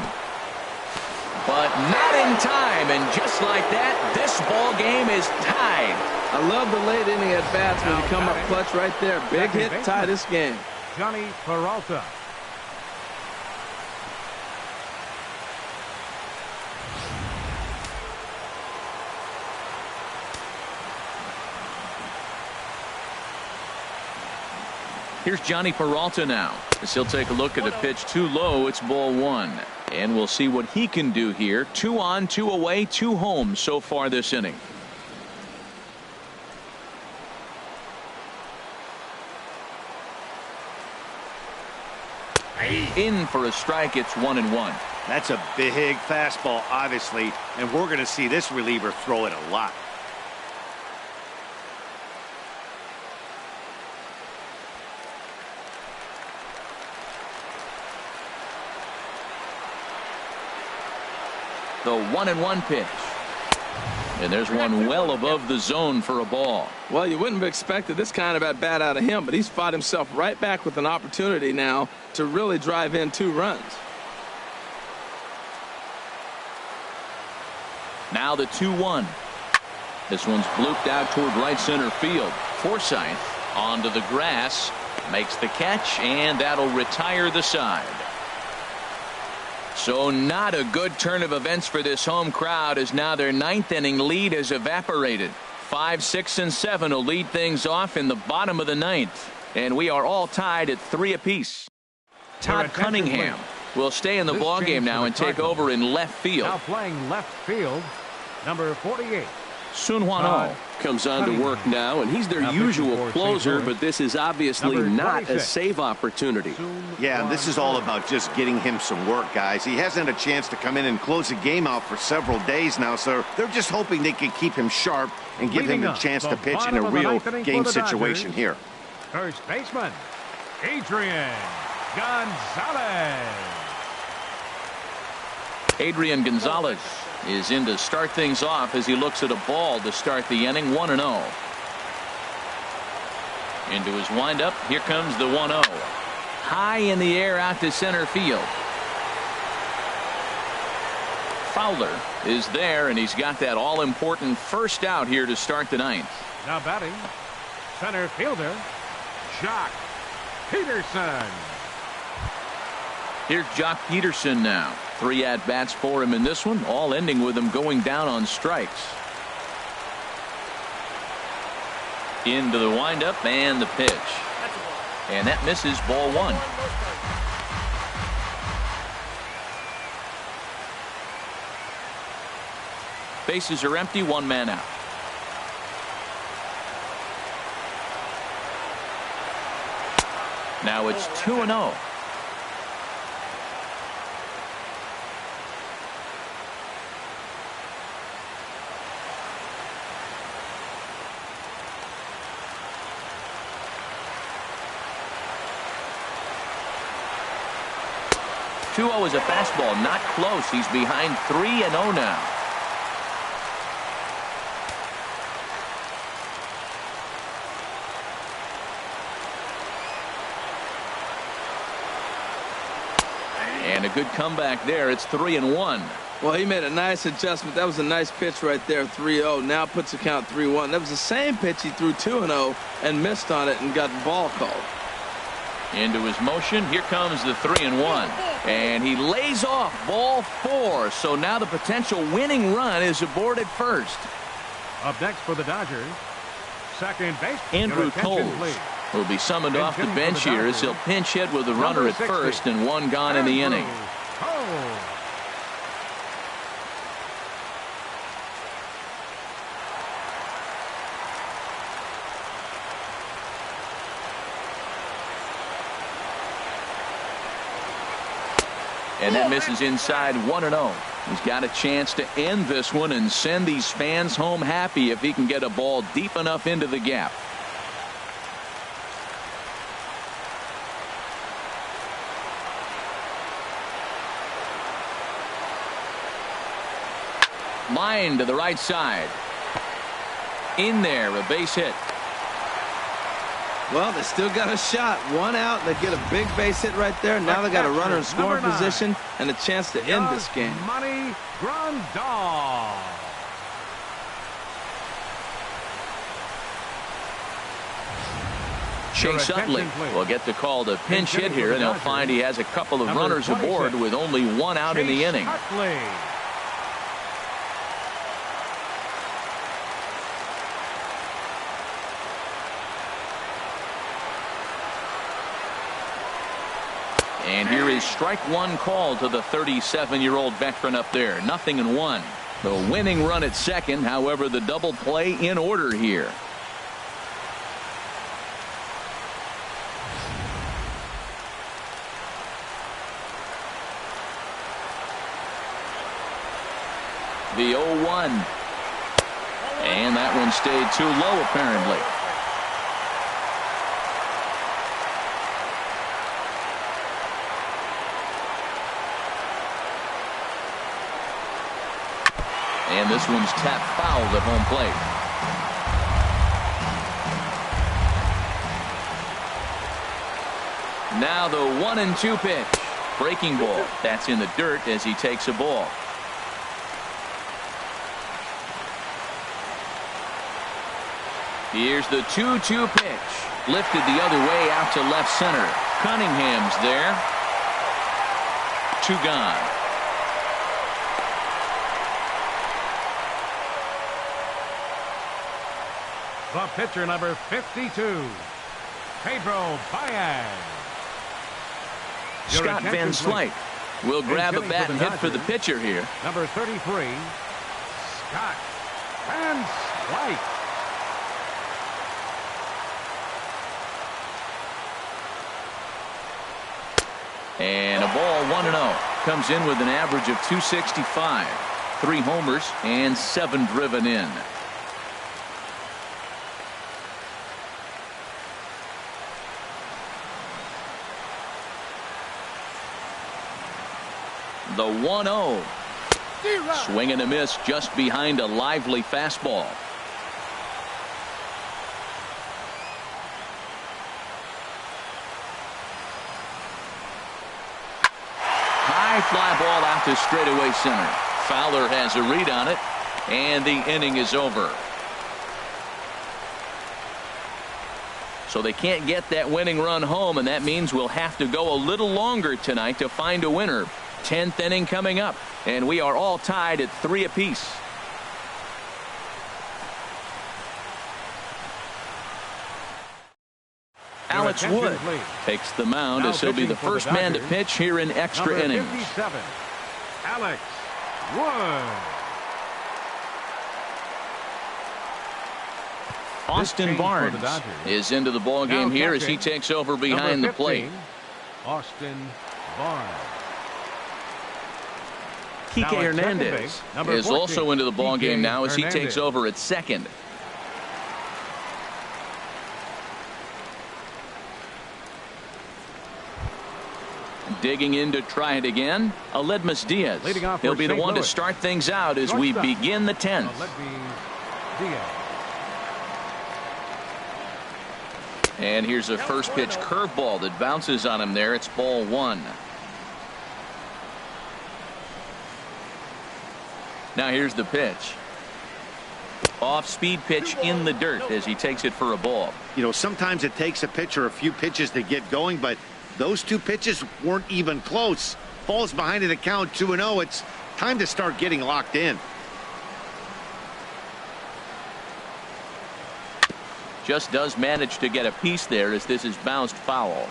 but not in time, and just like that, this ball game is tied. I love the late inning at bats when you come up clutch right there. Big hit, tie this game. Johnny Peralta. Here's Johnny Peralta now, as he'll take a look at a pitch too low. It's ball one, and we'll see what he can do here. 2 on, 2 away, 2 home so far this inning. In for a strike. It's 1-1. That's a big fastball, obviously, and we're going to see this reliever throw it a lot. The 1-1 pitch. And there's one well above the zone for a ball. Well, you wouldn't have expected this kind of at bat out of him, but he's fought himself right back with an opportunity now to really drive in 2 runs. Now the 2-1. This one's blooped out toward right center field. Forsythe onto the grass, makes the catch, and that'll retire the side. So not a good turn of events for this home crowd, as now their 9th inning lead has evaporated. 5, 6, and 7 will lead things off in the bottom of the 9th. And we are all tied at 3 apiece. Todd Cunningham will stay in the ballgame now and take over in left field. Now playing left field, number 48. Sun Hwan Oh comes on to work now, and he's their usual closer, but this is obviously not a save opportunity. Yeah, and this is all about just getting him some work, guys. He hasn't had a chance to come in and close the game out for several days now, so they're just hoping they can keep him sharp and give him a chance to pitch in a real game situation here. First baseman, Adrian Gonzalez. Adrian Gonzalez is in to start things off as he looks at a ball to start the inning. 1-0. Into his windup. Here comes the 1-0. High in the air out to center field. Fowler is there, and he's got that all-important first out here to start the 9th. Now batting, center fielder, Jock Peterson. Here's Jock Peterson now. 3 at-bats for him in this one, all ending with him going down on strikes. Into the windup and the pitch. And that misses, ball 1. Bases are empty, 1 man out. Now it's 2-0. Is a fastball, not close. He's behind 3-0 now. And a good comeback there. It's 3-1. Well, he made a nice adjustment. That was a nice pitch right there, 3-0. Now puts the count 3-1. That was the same pitch he threw 2-0 and missed on it and got the ball called. Into his motion. Here comes the 3-1. And he lays off, ball 4. So now the potential winning run is aboard at first. Up next for the Dodgers, second base, Andrew Coles will be summoned off the bench here as he'll pinch hit with a runner at first and 1 gone in the inning. And that misses inside, 1-0. He's got a chance to end this one and send these fans home happy if he can get a ball deep enough into the gap. Line to the right side. In there, a base hit. Well, they still got a shot. 1 out. They get a big base hit right there. Now they got a runner in scoring position and a chance to end this game. Money Grandal. Chase Utley will get the call to pinch hit here, and he'll find he has a couple of runners aboard with only 1 out in the inning. And here is strike one call to the 37-year-old veteran up there. 0-1. The winning run at second. However, the double play in order here. The 0-1. And that one stayed too low, apparently. And this one's tapped foul at home plate. Now the 1-2 pitch. Breaking ball. That's in the dirt as he takes a ball. Here's the 2-2 pitch. Lifted the other way out to left center. Cunningham's there. 2 gone. The pitcher, number 52, Pedro Baez. Scott Van Slyke will grab a bat and hit for the pitcher here. Number 33, Scott Van Slyke. And a ball 1-0. Comes in with an average of 265. 3 homers and 7 driven in. The 1-0. Swing and a miss just behind a lively fastball. High fly ball out to straightaway center. Fowler has a read on it, and the inning is over. So they can't get that winning run home, and that means we'll have to go a little longer tonight to find a winner. 10th inning coming up, and we are all tied at 3 apiece. Alex Wood takes the mound as he'll be the first man to pitch here in extra innings. 57, Alex Wood. Austin Barnes is into the ball game here as he takes over behind the plate. Austin Barnes. Kike Hernandez is also into the ball game now as he takes over at second. Digging in to try it again, Aledmus Diaz. He'll be the one to start things out as we begin the 10th. And here's a first pitch curveball that bounces on him there. It's ball 1. Now here's the pitch. Off speed pitch in the dirt as he takes it for a ball. You know, sometimes it takes a pitcher a few pitches to get going, but those 2 pitches weren't even close. Falls behind in the count 2-0. It's time to start getting locked in. Just does manage to get a piece there as this is bounced foul.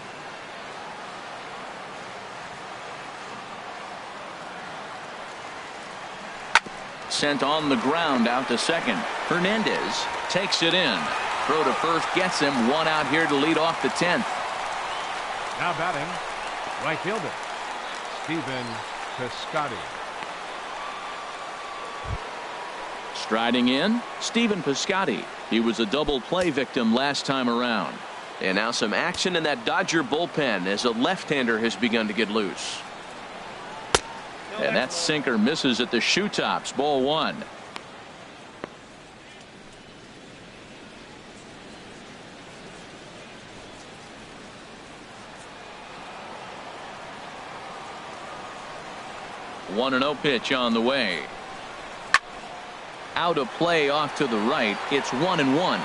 Sent on the ground out to second. Hernandez takes it in. Throw to first gets him. 1 out here to lead off the 10th. Now batting, right fielder, Stephen Piscotty. Striding in, Stephen Piscotty. He was a double play victim last time around. And now some action in that Dodger bullpen as a left-hander has begun to get loose. And that sinker misses at the shoe tops. Ball 1. One and 0 pitch on the way. Out of play off to the right. It's 1-1.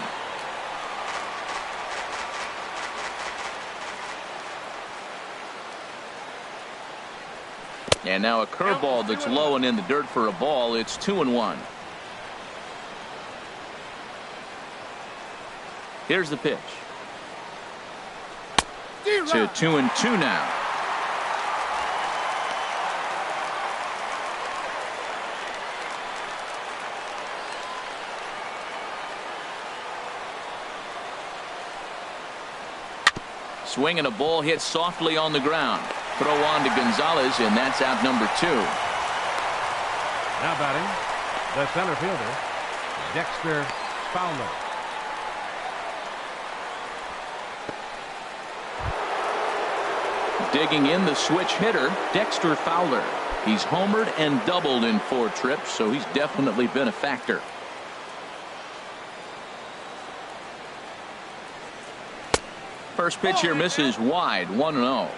And now a curveball that's low and in the dirt for a ball. It's 2-1. Here's the pitch. To 2-2 now. Swing and a ball hit softly on the ground. Throw on to Gonzalez, and that's out number 2. Now batting, the center fielder, Dexter Fowler. Digging in, the switch hitter, Dexter Fowler. He's homered and doubled in 4 trips, so he's definitely been a factor. First pitch here misses wide, 1-0.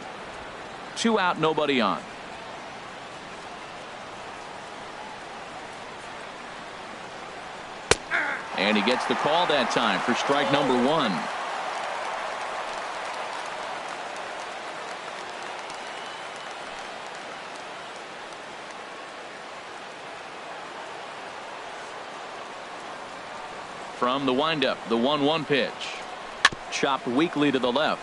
2 out, nobody on. And he gets the call that time for strike number 1. From the windup, the 1-1 pitch. Chopped weakly to the left.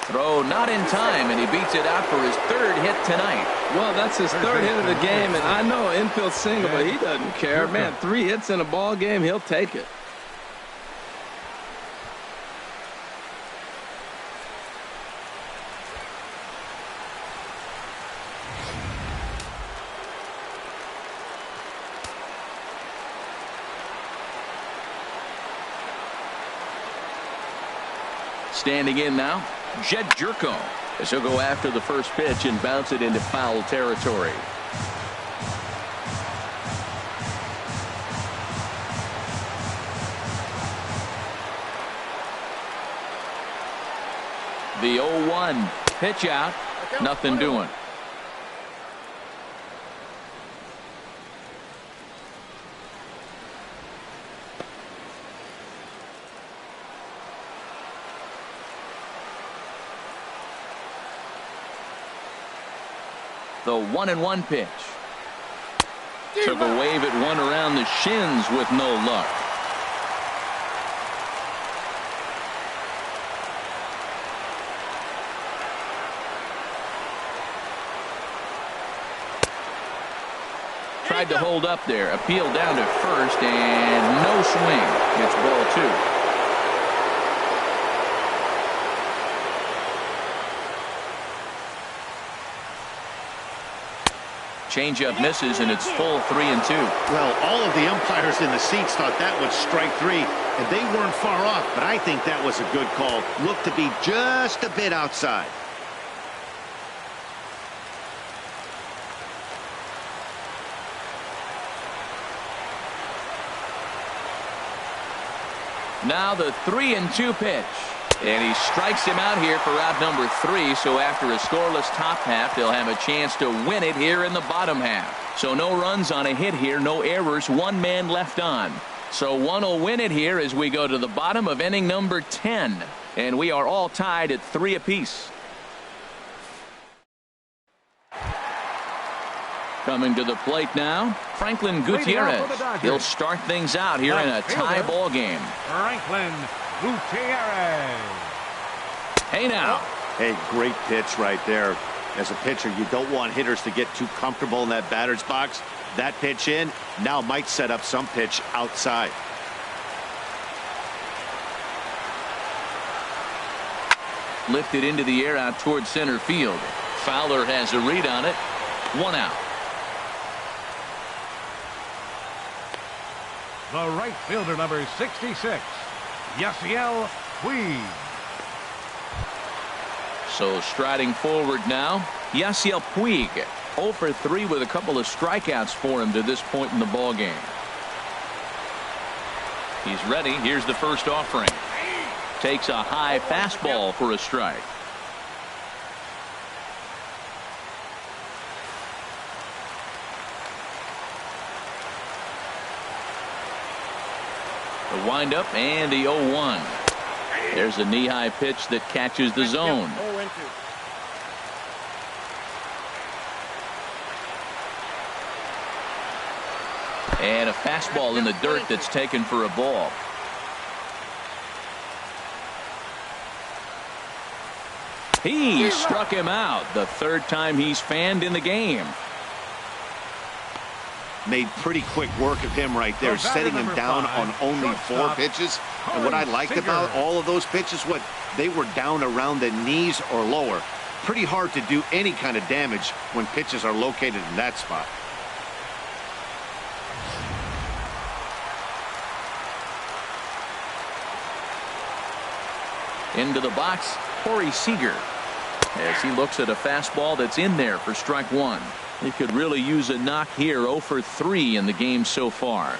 Throw not in time, and he beats it out for his 3rd hit tonight. Well, that's his 3rd hit of the game, and I know infield single, but he doesn't care. Man, 3 hits in a ball game, he'll take it. Standing in now, Jed Jerko, as he'll go after the first pitch and bounce it into foul territory. The 0-1 pitch out, nothing doing. The 1-1 pitch. Took a wave at one around the shins with no luck. Tried to hold up there. Appeal down to first and no swing. It's ball 2. Changeup misses, and it's full 3-2. Well, all of the umpires in the seats thought that was strike 3, and they weren't far off, but I think that was a good call. Looked to be just a bit outside. Now the 3-2 pitch. And he strikes him out here for out number 3. So after a scoreless top half, they'll have a chance to win it here in the bottom half. So no runs on a hit here, no errors, 1 man left on. So one will win it here as we go to the bottom of inning number 10. And we are all tied at 3 apiece. Coming to the plate now, Franklin Gutierrez. He'll start things out here in a tie ball game. Franklin Gutierrez. Hey now. Hey, great pitch right there. As a pitcher, you don't want hitters to get too comfortable in that batter's box. That pitch in now might set up some pitch outside. Lifted into the air out towards center field. Fowler has a read on it. 1 out. The right fielder, number 66, Yasiel Puig. So striding forward now, Yasiel Puig. 0 for 3 with a couple of strikeouts for him to this point in the ball game. He's ready. Here's the first offering. Takes a high fastball for a strike. The windup and the 0-1. There's a knee-high pitch that catches the zone. And a fastball in the dirt that's taken for a ball. He struck him out, the 3rd time he's fanned in the game. made pretty quick work of him right there, setting him down on only 4 pitches. And what I liked about all of those pitches, they were down around the knees or lower. Pretty hard to do any kind of damage when pitches are located in that spot. Into the box, Corey Seager, as he looks at a fastball that's in there for strike 1. He could really use a knock here. 0 for 3 in the game so far.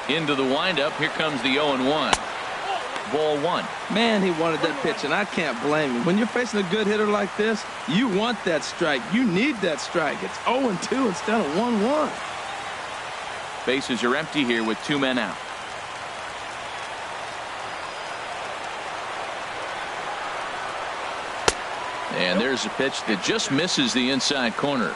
Into the windup. Here comes the 0-1. Ball 1. Man, he wanted that pitch, and I can't blame him. When you're facing a good hitter like this, you want that strike. You need that strike. It's 0-2 instead of 1-1. Bases are empty here with 2 men out. And there's a pitch that just misses the inside corner.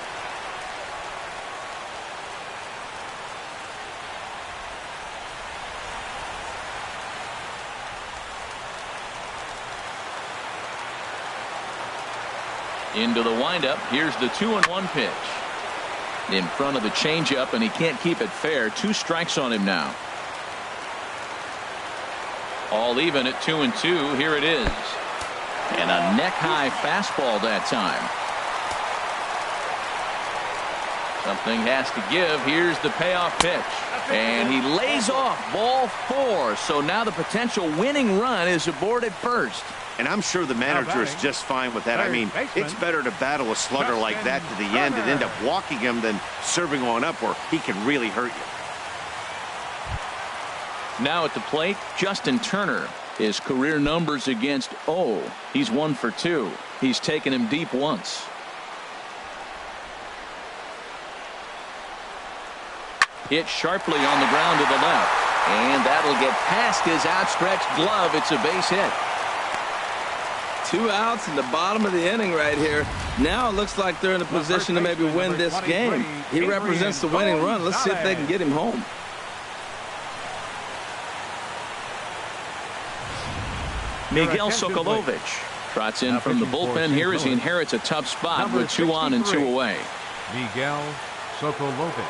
Into the windup. Here's the 2-1 pitch. In front of the changeup, and he can't keep it fair. 2 strikes on him now. All even at 2-2. Here it is. And a neck-high fastball that time. Something has to give. Here's the payoff pitch. And he lays off ball 4. So now the potential winning run is aboard at first. And I'm sure the manager is just fine with that. I mean, it's better to battle a slugger like that to the end and end up walking him than serving one up where he can really hurt you. Now at the plate, Justin Turner. His career numbers against O. He's 1 for 2. He's taken him deep once. Hit sharply on the ground to the left. And that'll get past his outstretched glove. It's a base hit. 2 outs in the bottom of the inning right here. Now it looks like they're in a position to maybe win this game. He represents the winning run. Let's see if they can get him home. Miguel Sokolovic trots in from the bullpen here as he inherits a tough spot with 2 on and 2 away. Miguel Sokolovic.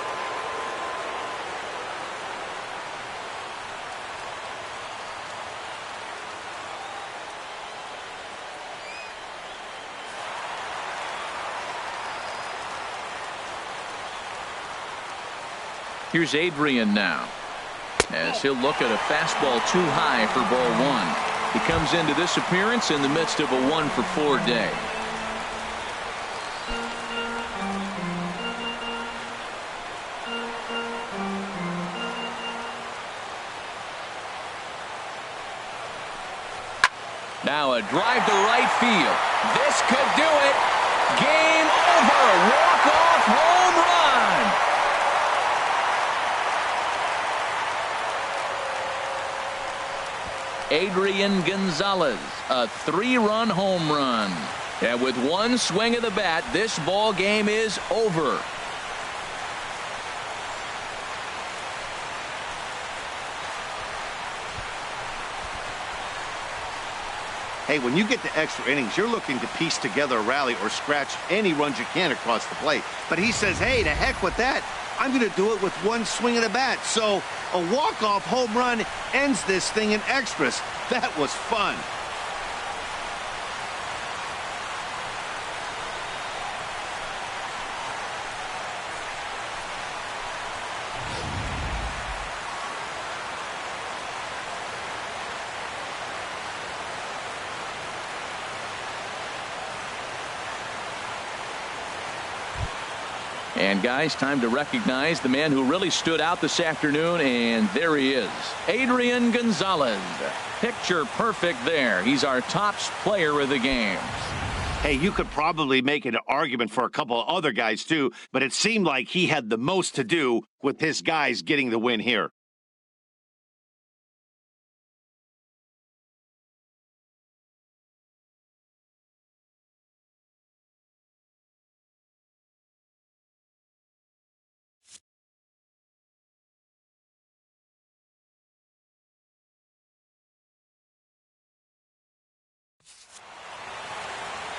Here's Adrian now, as he'll look at a fastball too high for ball 1. He comes into this appearance in the midst of a 1 for 4 day. Now a drive to right field. This could do it. Game over. Walk-off home run. Adrian Gonzalez, a 3-run home run. And with 1 swing of the bat, this ball game is over. Hey, when you get to extra innings, you're looking to piece together a rally or scratch any runs you can across the plate. But he says, hey, to heck with that. I'm going to do it with 1 swing of the bat. So a walk-off home run ends this thing in extras. That was fun. And guys, time to recognize the man who really stood out this afternoon, and there he is, Adrian Gonzalez. Picture perfect there. He's our top player of the game. Hey, you could probably make an argument for a couple of other guys too, but it seemed like he had the most to do with his guys getting the win here.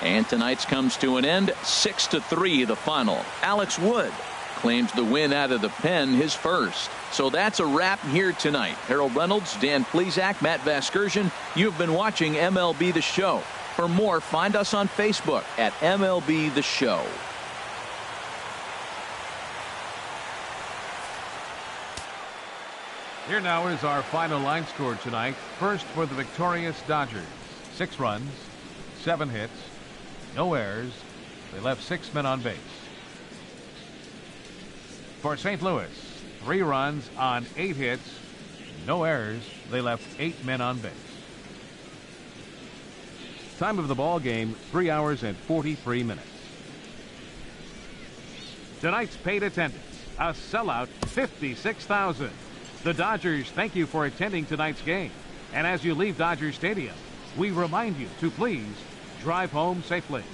And tonight's comes to an end, 6-3 the final. Alex Wood claims the win out of the pen, his first. So that's a wrap here tonight. Harold Reynolds, Dan Plesac, Matt Vasgersian. You've been watching MLB The Show. For more, find us on Facebook at MLB The Show. Here now is our final line score tonight. First for the victorious Dodgers. 6 runs, 7 hits, no errors. They left 6 men on base. For St. Louis, 3 runs on 8 hits, no errors. They left 8 men on base. Time of the ball game, 3 hours and 43 minutes. Tonight's paid attendance, a sellout 56,000. The Dodgers thank you for attending tonight's game. And as you leave Dodger Stadium, we remind you to please drive home safely.